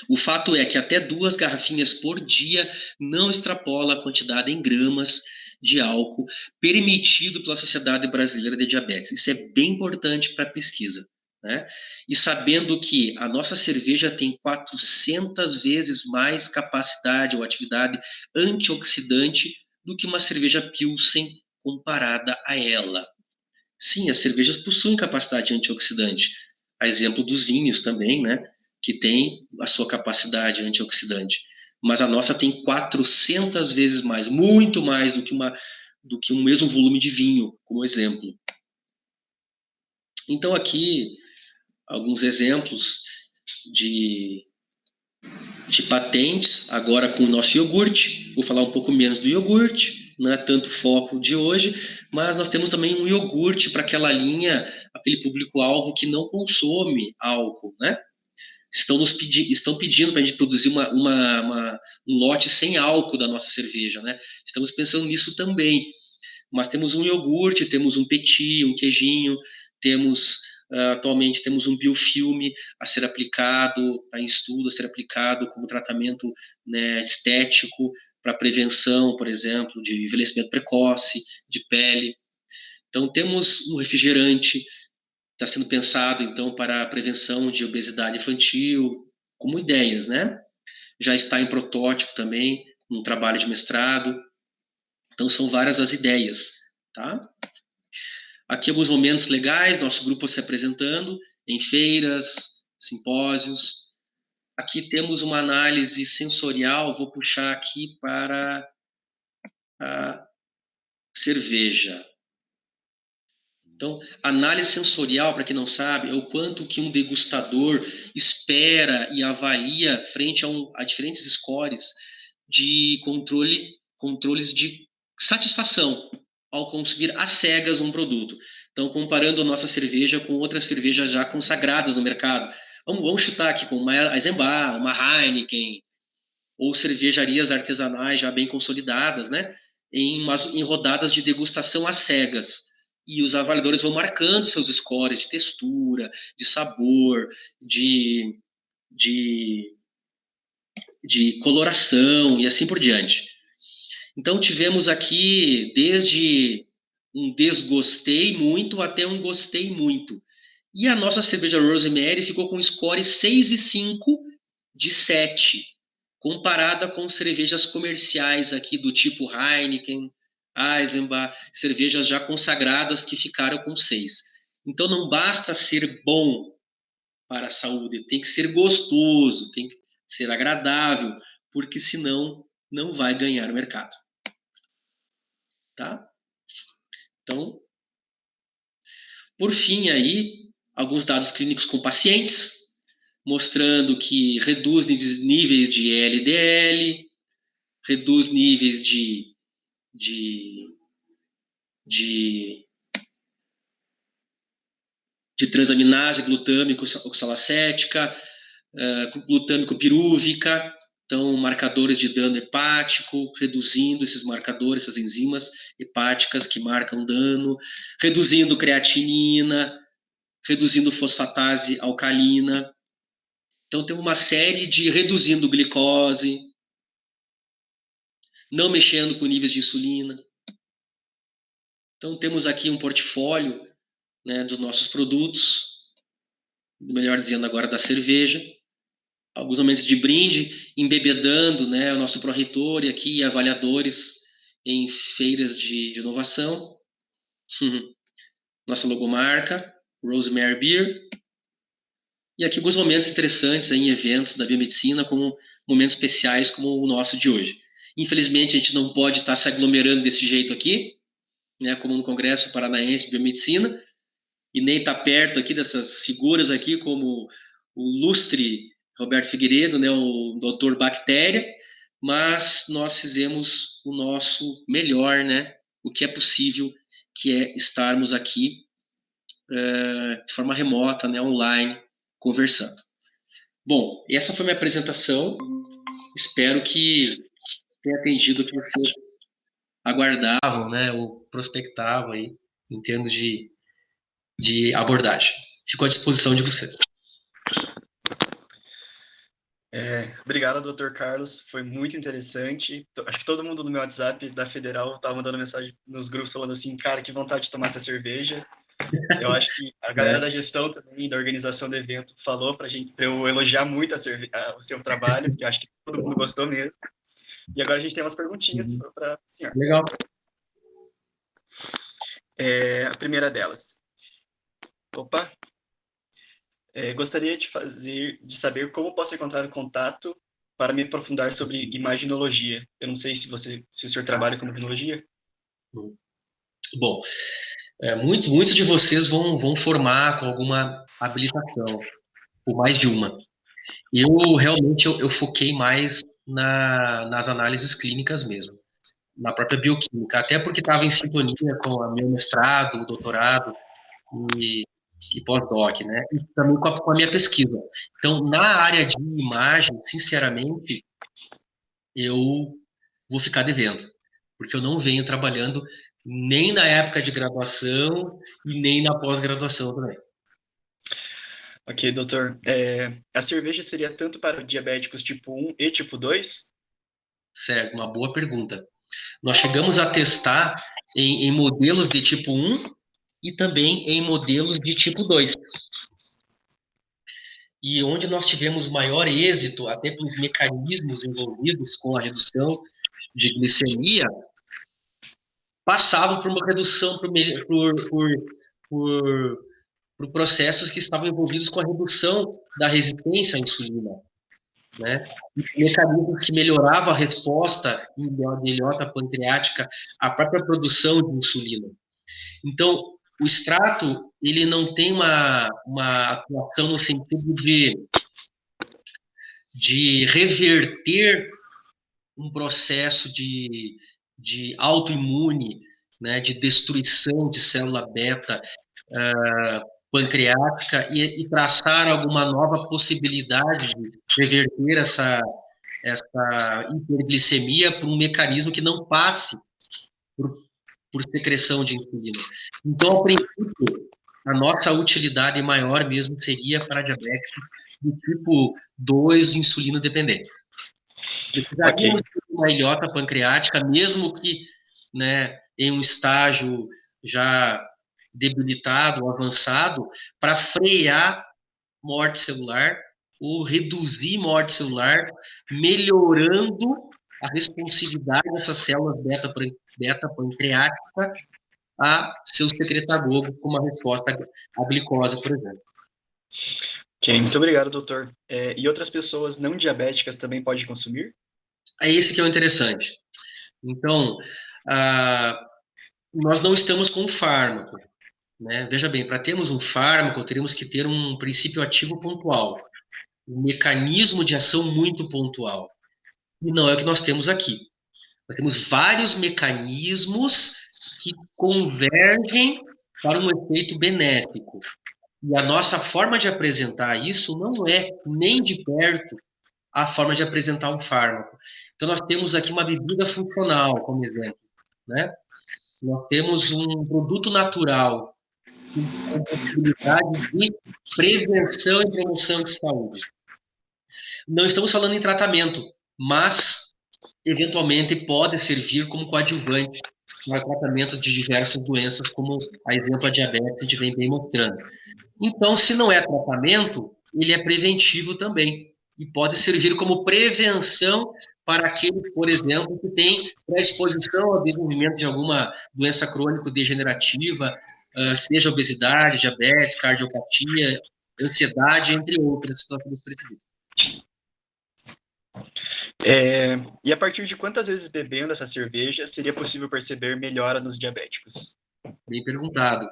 O fato é que até 2 garrafinhas por dia não extrapola a quantidade em gramas de álcool permitido pela Sociedade Brasileira de Diabetes. Isso é bem importante para a pesquisa, né? E sabendo que a nossa cerveja tem 400 vezes mais capacidade ou atividade antioxidante do que uma cerveja Pilsen comparada a ela. Sim, as cervejas possuem capacidade antioxidante, a exemplo dos vinhos também, né, que tem a sua capacidade antioxidante, mas a nossa tem 400 vezes mais, muito mais do que um mesmo volume de vinho, como exemplo. Então aqui, alguns exemplos de patentes, agora com o nosso iogurte. Vou falar um pouco menos do iogurte, não é tanto foco de hoje, mas nós temos também um iogurte para aquela linha, aquele público-alvo que não consome álcool, né? Estão pedindo para a gente produzir um lote sem álcool da nossa cerveja, né? Estamos pensando nisso também. Mas temos um iogurte, temos um petit, um queijinho, atualmente temos um biofilme a ser aplicado, está em estudo, a ser aplicado como tratamento, né, estético para prevenção, por exemplo, de envelhecimento precoce, de pele. Então temos um refrigerante, está sendo pensado então para a prevenção de obesidade infantil, como ideias, né? Já está em protótipo também, um trabalho de mestrado. Então são várias as ideias, tá? Aqui alguns momentos legais, nosso grupo se apresentando em feiras, simpósios. Aqui temos uma análise sensorial, vou puxar aqui para a cerveja. Então, análise sensorial, para quem não sabe, é o quanto que um degustador espera e avalia frente a diferentes scores de controles de satisfação ao consumir às cegas um produto. Então, comparando a nossa cerveja com outras cervejas já consagradas no mercado. Vamos chutar aqui com uma Eisenbahn, uma Heineken, ou cervejarias artesanais já bem consolidadas, né? Em rodadas de degustação às cegas. E os avaliadores vão marcando seus scores de textura, de sabor, de coloração e assim por diante. Então tivemos aqui desde um desgostei muito até um gostei muito. E a nossa cerveja Rosemary ficou com score 6,5 de 7, comparada com cervejas comerciais aqui do tipo Heineken, Eisenbahn, cervejas já consagradas que ficaram com 6. Então não basta ser bom para a saúde, tem que ser gostoso, tem que ser agradável, porque senão não vai ganhar o mercado. Tá? Então, por fim aí, alguns dados clínicos com pacientes, mostrando que reduz níveis de LDL, reduz níveis de transaminase glutâmico oxalacética, glutâmico pirúvica, então marcadores de dano hepático, reduzindo esses marcadores, essas enzimas hepáticas que marcam dano, reduzindo creatinina, reduzindo fosfatase alcalina. Então tem uma série de reduzindo glicose, não mexendo com níveis de insulina. Então temos aqui um portfólio, né, dos nossos produtos, melhor dizendo agora da cerveja, alguns momentos de brinde, embebedando, né, o nosso pró-reitor e aqui avaliadores em feiras de inovação. Nossa logomarca, Rosemary Beer. E aqui alguns momentos interessantes em eventos da biomedicina, como momentos especiais como o nosso de hoje. Infelizmente, a gente não pode estar se aglomerando desse jeito aqui, né, como no Congresso Paranaense de Biomedicina, e nem estar perto aqui dessas figuras aqui, como o ilustre Roberto Figueiredo, né, o doutor Bactéria, mas nós fizemos o nosso melhor, né, o que é possível, que é estarmos aqui de forma remota, né, online, conversando. Bom, essa foi minha apresentação. Espero que tenha atendido o que vocês aguardavam, né, ou prospectavam aí, em termos de abordagem. Fico à disposição de vocês. Obrigado, Dr. Carlos. Foi muito interessante. Acho que todo mundo no meu WhatsApp da Federal estava mandando mensagem nos grupos falando assim, cara, que vontade de tomar essa cerveja. Eu acho que a galera da gestão também, da organização do evento, falou para eu elogiar muito o seu trabalho, que eu acho que todo mundo gostou mesmo. E agora a gente tem umas perguntinhas para o senhor. Legal. A primeira delas. Gostaria de saber como posso encontrar contato para me aprofundar sobre imaginologia. Eu não sei se o senhor trabalha com imaginologia. Bom, muitos de vocês vão formar com alguma habilitação, ou mais de uma. Eu realmente eu foquei mais nas análises clínicas mesmo. na própria bioquímica, até porque estava em sintonia com o meu mestrado, doutorado e pós-doc, né? E também com a minha pesquisa. Então, na área de imagem, sinceramente, eu vou ficar devendo, porque eu não venho trabalhando nem na época de graduação e nem na pós-graduação também. Ok, doutor. A cerveja seria tanto para diabéticos tipo 1 e tipo 2? Certo, uma boa pergunta. Nós chegamos a testar em modelos de tipo 1 e também em modelos de tipo 2. E onde nós tivemos maior êxito, até pelos mecanismos envolvidos com a redução de glicemia, passavam por uma redução por processos que estavam envolvidos com a redução da resistência à insulina, né? E mecanismos que melhoravam a resposta da ilhota pancreática à própria produção de insulina. Então, o extrato, ele não tem uma atuação no sentido de reverter um processo de autoimune, né, de destruição de célula beta pancreática e traçar alguma nova possibilidade de reverter essa hiperglicemia por um mecanismo que não passe por secreção de insulina. Então, a princípio, a nossa utilidade maior mesmo seria para diabéticos do tipo 2 insulino dependente. Precisaríamos de uma ilhota pancreática, mesmo que, né, em um estágio já debilitado, avançado, para frear morte celular ou reduzir morte celular, melhorando a responsividade dessas células beta pancreática a seu secretagogo, como a resposta à glicose, por exemplo. Ok, muito obrigado, doutor. E outras pessoas não diabéticas também podem consumir? É esse que é o interessante. Então, nós não estamos com um fármaco, né? Veja bem, para termos um fármaco, teríamos que ter um princípio ativo pontual, um mecanismo de ação muito pontual. E não é o que nós temos aqui. Nós temos vários mecanismos que convergem para um efeito benéfico. E a nossa forma de apresentar isso não é nem de perto a forma de apresentar um fármaco. Então, nós temos aqui uma bebida funcional, como exemplo, né? Nós temos um produto natural com possibilidade de prevenção e promoção de saúde. Não estamos falando em tratamento, mas, eventualmente, pode servir como coadjuvante para o tratamento de diversas doenças, como, a exemplo, a diabetes, a gente vem bem mostrando. Então, se não é tratamento, ele é preventivo também, e pode servir como prevenção para aquele, por exemplo, que tem pré-exposição ao desenvolvimento de alguma doença crônico-degenerativa, seja obesidade, diabetes, cardiopatia, ansiedade, entre outras, que nós temos percebido. E a partir de quantas vezes bebendo essa cerveja seria possível perceber melhora nos diabéticos? Bem perguntado.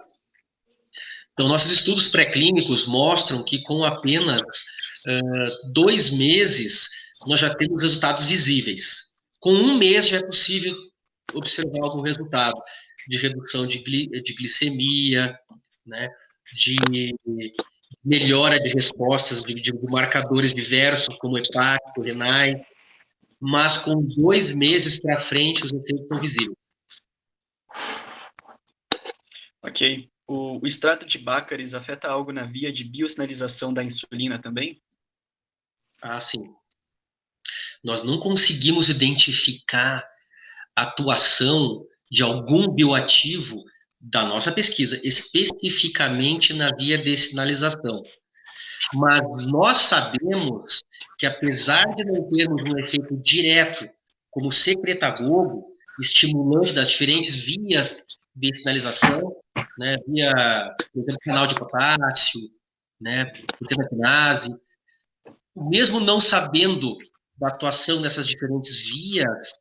Então, nossos estudos pré-clínicos mostram que com apenas 2 meses nós já temos resultados visíveis. Com 1 mês já é possível observar algum resultado de redução de glicemia, né, de melhora de respostas de marcadores diversos, como hepático, renais, mas com 2 meses para frente os efeitos são visíveis. Ok. O extrato de Baccaris afeta algo na via de biosinalização da insulina também? Sim. Nós não conseguimos identificar a atuação de algum bioativo da nossa pesquisa, especificamente na via de sinalização. Mas nós sabemos que, apesar de não termos um efeito direto, como secretagogo, estimulante das diferentes vias de sinalização, né, via, por exemplo, canal de potássio, né, proteína quinase, mesmo não sabendo da atuação dessas diferentes vias,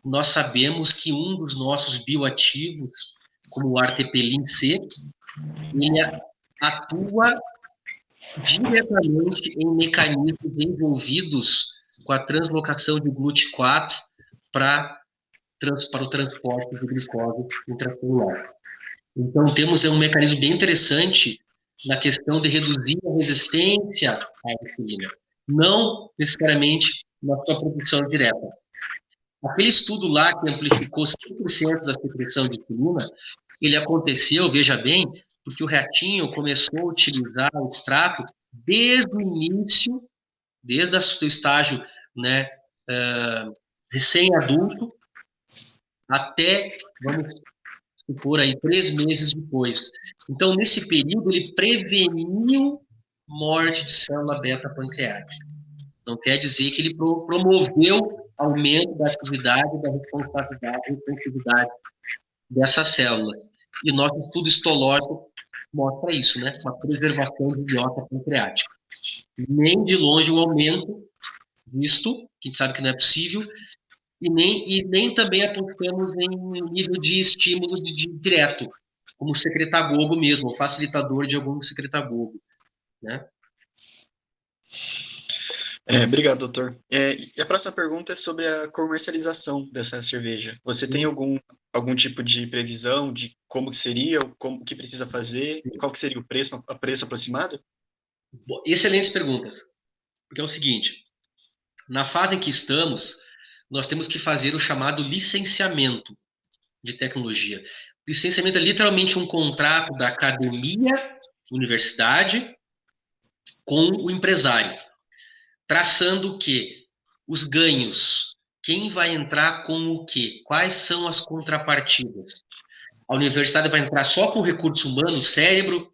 nós sabemos que um dos nossos bioativos, como o artepelin-C, ele atua diretamente em mecanismos envolvidos com a translocação de GLUT4 para para o transporte de glicose intracelular. Então, temos um mecanismo bem interessante na questão de reduzir a resistência à insulina, não necessariamente na sua produção direta. Aquele estudo lá que amplificou 100% da secreção de insulina, ele aconteceu, veja bem, porque o ratinho começou a utilizar o extrato desde o início, desde o seu estágio, né, recém-adulto, até, vamos supor aí, 3 meses depois. Então, nesse período, ele preveniu morte de célula beta-pancreática. Não quer dizer que ele promoveu aumento da atividade, da responsabilidade e responsividade dessas células. E nosso estudo histológico mostra isso, né? Uma preservação de biota pancreática. Nem de longe um aumento visto, que a gente sabe que não é possível, e nem também apostamos em nível de estímulo direto, como secretagogo mesmo, ou facilitador de algum secretagogo, né? Obrigado, doutor. E a próxima pergunta é sobre a comercialização dessa cerveja. Você tem algum tipo de previsão de como que seria, como que precisa fazer, qual que seria o preço aproximado? Bom, excelentes perguntas. Porque é o seguinte, na fase em que estamos, nós temos que fazer o chamado licenciamento de tecnologia. Licenciamento é literalmente um contrato da academia, universidade, com o empresário, traçando o quê? Os ganhos. Quem vai entrar com o quê? Quais são as contrapartidas? A universidade vai entrar só com recursos humanos, cérebro,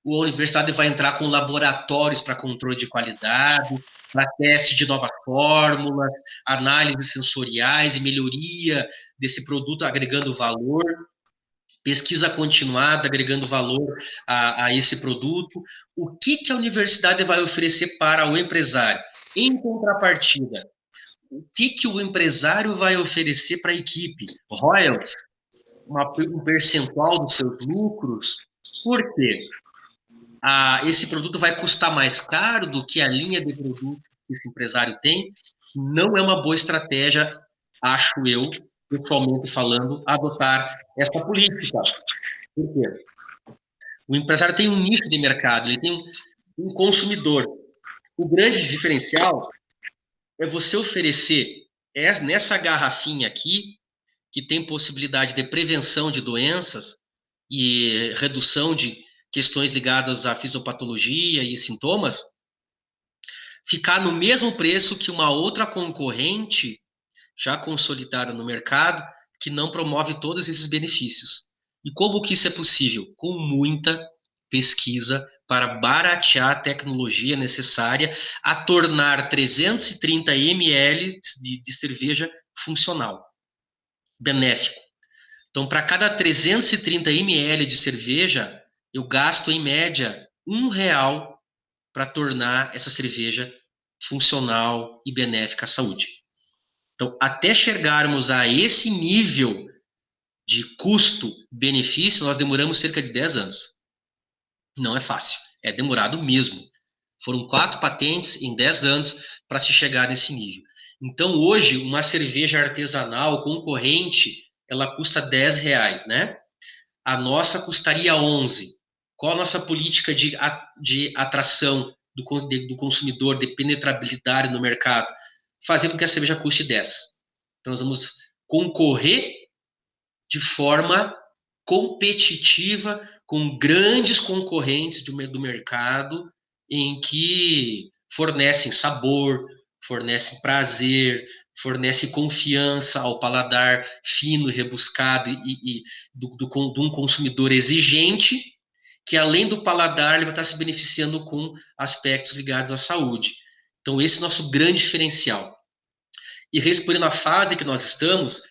ou a universidade vai entrar com laboratórios para controle de qualidade, para teste de novas fórmulas, análises sensoriais e melhoria desse produto agregando valor, pesquisa continuada agregando valor a esse produto. O que a universidade vai oferecer para o empresário? Em contrapartida, o que o empresário vai oferecer para a equipe? Royalties, um percentual dos seus lucros. Por quê? Esse produto vai custar mais caro do que a linha de produto que esse empresário tem, não é uma boa estratégia, acho eu, pessoalmente falando, adotar essa política. Por quê? O empresário tem um nicho de mercado, ele tem um consumidor. O grande diferencial é você oferecer nessa garrafinha aqui, que tem possibilidade de prevenção de doenças e redução de questões ligadas à fisiopatologia e sintomas, ficar no mesmo preço que uma outra concorrente já consolidada no mercado, que não promove todos esses benefícios. E como que isso é possível? Com muita pesquisa para baratear a tecnologia necessária a tornar 330 ml de cerveja funcional, benéfico. Então, para cada 330 ml de cerveja, eu gasto, em média, R$1 para tornar essa cerveja funcional e benéfica à saúde. Então, até chegarmos a esse nível de custo-benefício, nós demoramos cerca de 10 anos. Não é fácil, é demorado mesmo. Foram 4 patentes em 10 anos para se chegar nesse nível. Então, hoje, uma cerveja artesanal concorrente, ela custa R$10, né? A nossa custaria 11. Qual a nossa política de atração do consumidor, de penetrabilidade no mercado? Fazer com que a cerveja custe 10. Então, nós vamos concorrer de forma competitiva com grandes concorrentes do mercado em que fornecem sabor, fornecem prazer, fornecem confiança ao paladar fino e rebuscado de um consumidor exigente, que além do paladar, ele vai estar se beneficiando com aspectos ligados à saúde. Então, esse é o nosso grande diferencial. E respondendo à fase que nós estamos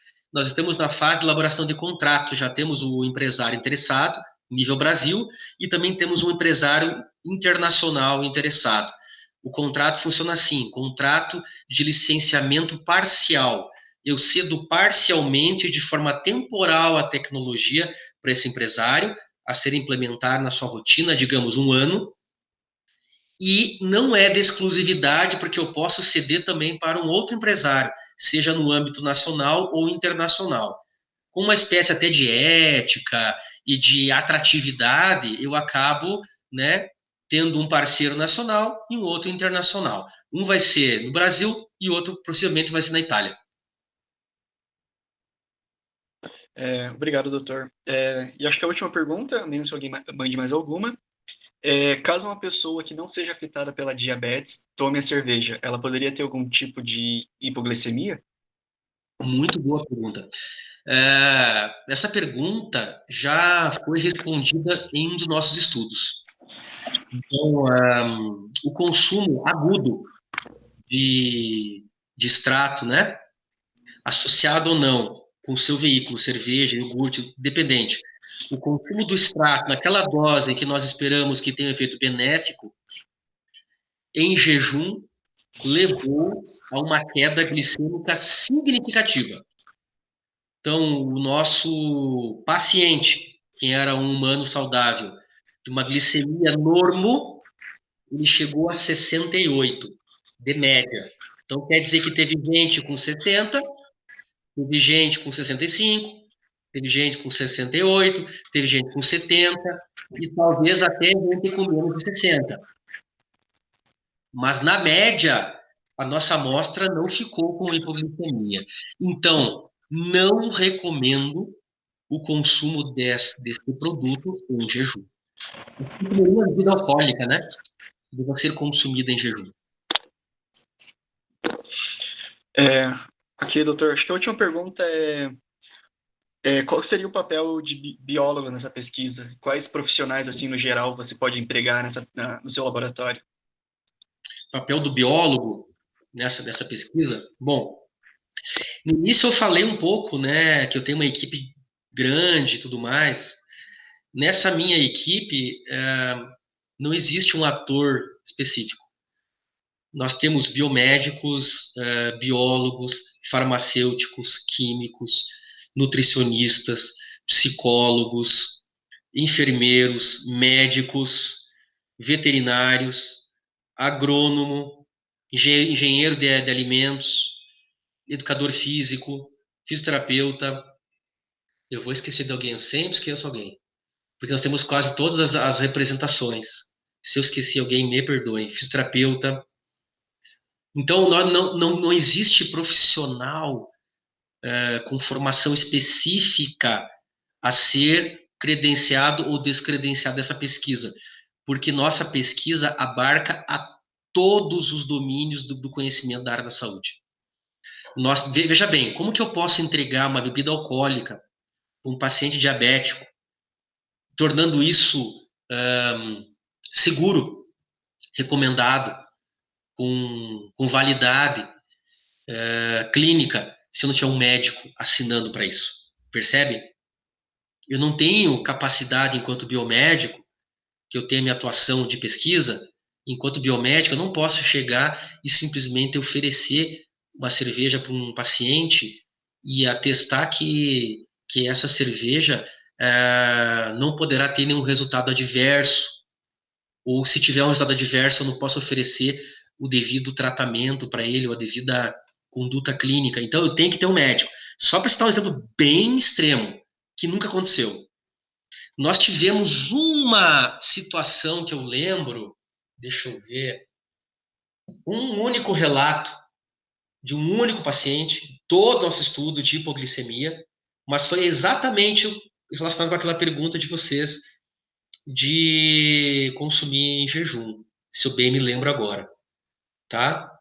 na fase de elaboração de contrato, já temos o empresário interessado, nível Brasil, e também temos um empresário internacional interessado. O contrato funciona assim, contrato de licenciamento parcial. Eu cedo parcialmente, de forma temporal, a tecnologia para esse empresário, a ser implementada na sua rotina, digamos, 1 ano, e não é de exclusividade, porque eu posso ceder também para um outro empresário. seja no âmbito nacional ou internacional. Com uma espécie até de ética e de atratividade, eu acabo, né, tendo um parceiro nacional e um outro internacional. Um vai ser no Brasil e outro possivelmente vai ser na Itália. Obrigado, doutor. E acho que a última pergunta, mesmo se alguém mande mais alguma, caso uma pessoa que não seja afetada pela diabetes tome a cerveja, ela poderia ter algum tipo de hipoglicemia? Muito boa pergunta. Essa pergunta já foi respondida em um dos nossos estudos. Então, o consumo agudo de extrato, né, associado ou não com o seu veículo, cerveja, iogurte, dependente, o consumo do extrato naquela dose em que nós esperamos que tenha um efeito benéfico, em jejum, levou a uma queda glicêmica significativa. Então, o nosso paciente, que era um humano saudável, de uma glicemia normo, ele chegou a 68, de média. Então, quer dizer que teve gente com 70, teve gente com 65, teve gente com 68, teve gente com 70, e talvez até gente com menos de 60. Mas, na média, a nossa amostra não ficou com hipoglicemia. Então, não recomendo o consumo desse produto em jejum. Nenhuma bebida alcoólica, né? Deve ser consumida em jejum. Aqui, doutor, acho que a última pergunta qual seria o papel de biólogo nessa pesquisa? Quais profissionais, assim, no geral, você pode empregar no seu laboratório? Papel do biólogo nessa pesquisa? Bom, no início eu falei um pouco, né, que eu tenho uma equipe grande e tudo mais. Nessa minha equipe, não existe um ator específico. Nós temos biomédicos, biólogos, farmacêuticos, químicos, nutricionistas, psicólogos, enfermeiros, médicos, veterinários, agrônomo, engenheiro de alimentos, educador físico, fisioterapeuta. Eu vou esquecer de alguém, eu sempre esqueço alguém, porque nós temos quase todas as representações. Se eu esqueci alguém, me perdoem. Fisioterapeuta. Então, não existe profissional com formação específica a ser credenciado ou descredenciado dessa pesquisa, porque nossa pesquisa abarca a todos os domínios do conhecimento da área da saúde. Veja bem, como que eu posso entregar uma bebida alcoólica para um paciente diabético, tornando isso seguro, recomendado, com validade clínica, se eu não tiver um médico assinando para isso? Percebe? Eu não tenho capacidade enquanto biomédico, que eu tenho a minha atuação de pesquisa, enquanto biomédico, eu não posso chegar e simplesmente oferecer uma cerveja para um paciente e atestar que essa cerveja não poderá ter nenhum resultado adverso, ou se tiver um resultado adverso, eu não posso oferecer o devido tratamento para ele, ou a devida conduta clínica. Então, eu tenho que ter um médico. Só para citar um exemplo bem extremo, que nunca aconteceu. Nós tivemos uma situação que eu lembro, deixa eu ver, um único relato de um único paciente, todo nosso estudo de hipoglicemia, mas foi exatamente relacionado com aquela pergunta de vocês de consumir em jejum, se eu bem me lembro agora, tá?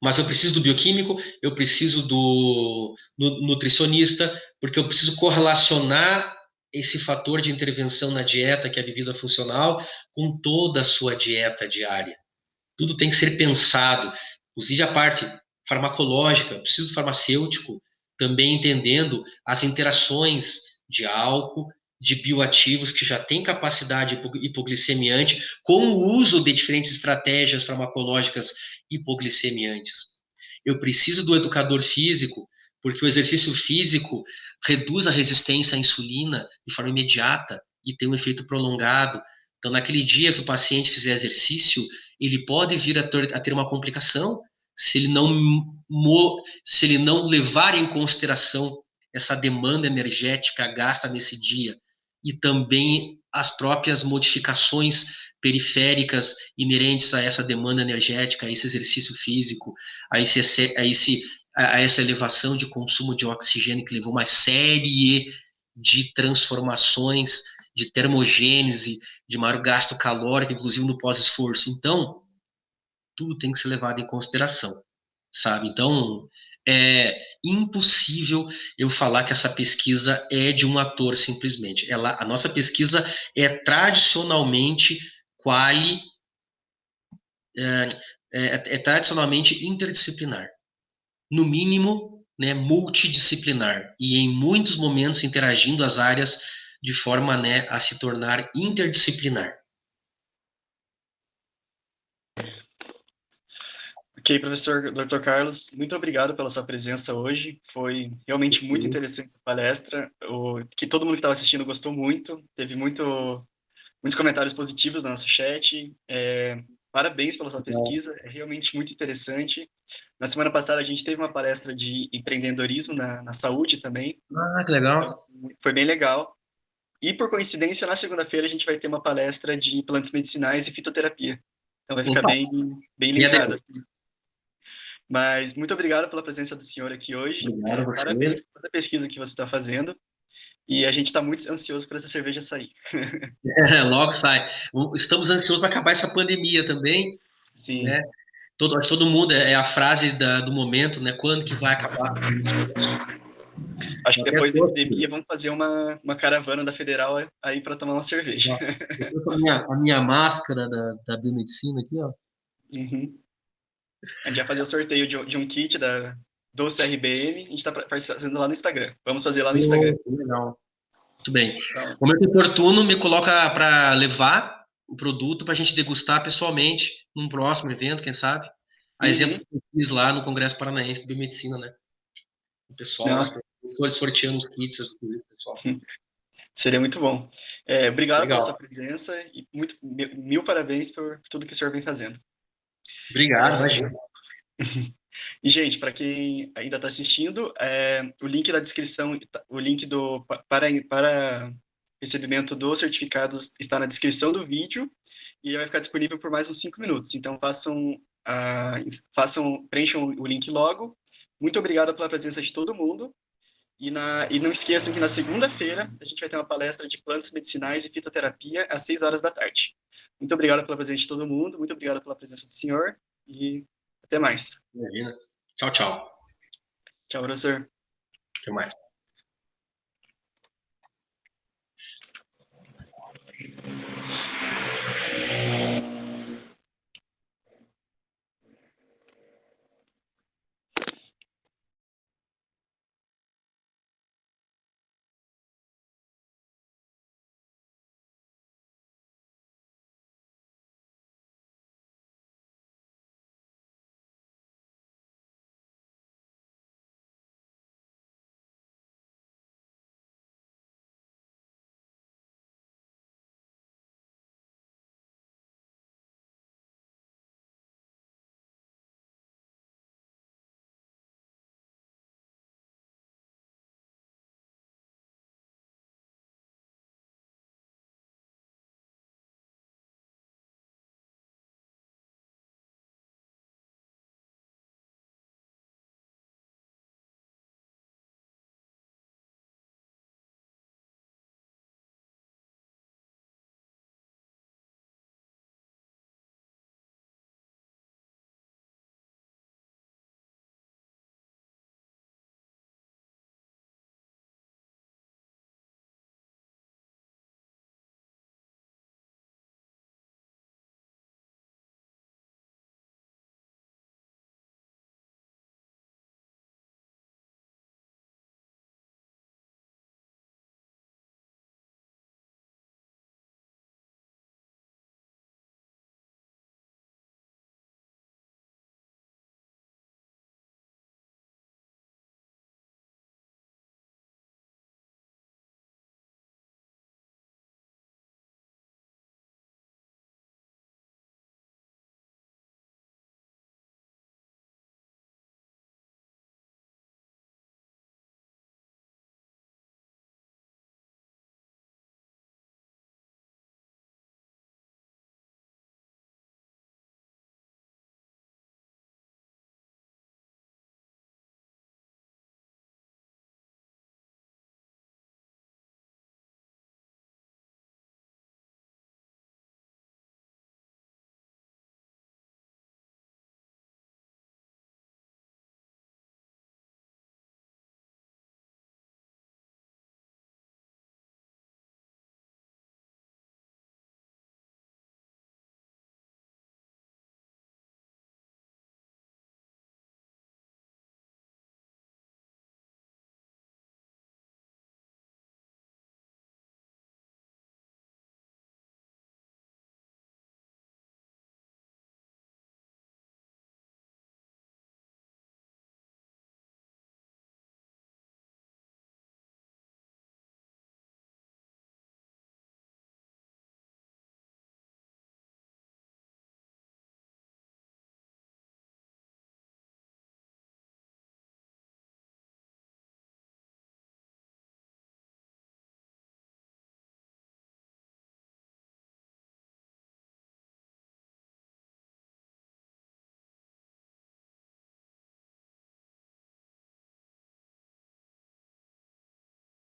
Mas eu preciso do bioquímico, eu preciso do nutricionista, porque eu preciso correlacionar esse fator de intervenção na dieta, que é a bebida funcional, com toda a sua dieta diária. Tudo tem que ser pensado, inclusive a parte farmacológica, preciso do farmacêutico, também entendendo as interações de álcool, de bioativos que já têm capacidade hipoglicemiante, com o uso de diferentes estratégias farmacológicas hipoglicemiantes. Eu preciso do educador físico, porque o exercício físico reduz a resistência à insulina de forma imediata e tem um efeito prolongado. Então, naquele dia que o paciente fizer exercício, ele pode vir a ter uma complicação se ele não levar em consideração essa demanda energética gasta nesse dia e também as próprias modificações periféricas inerentes a essa demanda energética, a esse exercício físico, a essa elevação de consumo de oxigênio que levou uma série de transformações, de termogênese, de maior gasto calórico, inclusive no pós-esforço. Então, tudo tem que ser levado em consideração, sabe? Então, é impossível eu falar que essa pesquisa é de um ator simplesmente. A nossa pesquisa é tradicionalmente tradicionalmente interdisciplinar, no mínimo, né, multidisciplinar, e em muitos momentos interagindo as áreas de forma, né, a se tornar interdisciplinar. Ok, professor Dr. Carlos, muito obrigado pela sua presença hoje. Foi realmente muito interessante essa palestra, que todo mundo que estava assistindo gostou muito. Teve muitos comentários positivos no nosso chat. Parabéns pela sua pesquisa, é realmente muito interessante. Na semana passada a gente teve uma palestra de empreendedorismo na saúde também. Ah, que legal. Foi bem legal. E, por coincidência, na segunda-feira a gente vai ter uma palestra de plantas medicinais e fitoterapia. Então vai ficar bem linkado. Mas muito obrigado pela presença do senhor aqui hoje. Parabéns por toda a pesquisa que você está fazendo. E a gente está muito ansioso para essa cerveja sair. Logo sai. Estamos ansiosos para acabar essa pandemia também. Sim. Né? Acho que todo mundo é a frase do momento, né? Quando que vai acabar? Acho que depois da pandemia vamos fazer uma caravana da Federal aí para tomar uma cerveja. Eu tô com a minha máscara da biomedicina aqui, ó. Uhum. A gente vai fazer o sorteio de um kit do CRBM, a gente está fazendo lá no Instagram. Vamos fazer lá no Instagram. Legal. Muito bem. Então, momento oportuno, me coloca para levar o produto para a gente degustar pessoalmente num próximo evento, quem sabe? A exemplo que eu fiz lá no Congresso Paranaense de Biomedicina, né? O pessoal lá, todos sorteando os kits, inclusive, pessoal. Seria muito bom. Obrigado pela sua presença e mil parabéns por tudo que o senhor vem fazendo. Obrigado, imagina. E, gente, para quem ainda está assistindo, o link da descrição, o link para recebimento dos certificados está na descrição do vídeo e vai ficar disponível por mais uns 5 minutos. Então, preencham o link logo. Muito obrigado pela presença de todo mundo. E não esqueçam que na segunda-feira a gente vai ter uma palestra de plantas medicinais e fitoterapia às 6 horas da tarde. Muito obrigado pela presença de todo mundo, muito obrigado pela presença do senhor e até mais. Imagina. Tchau, tchau. Tchau, professor. Até mais.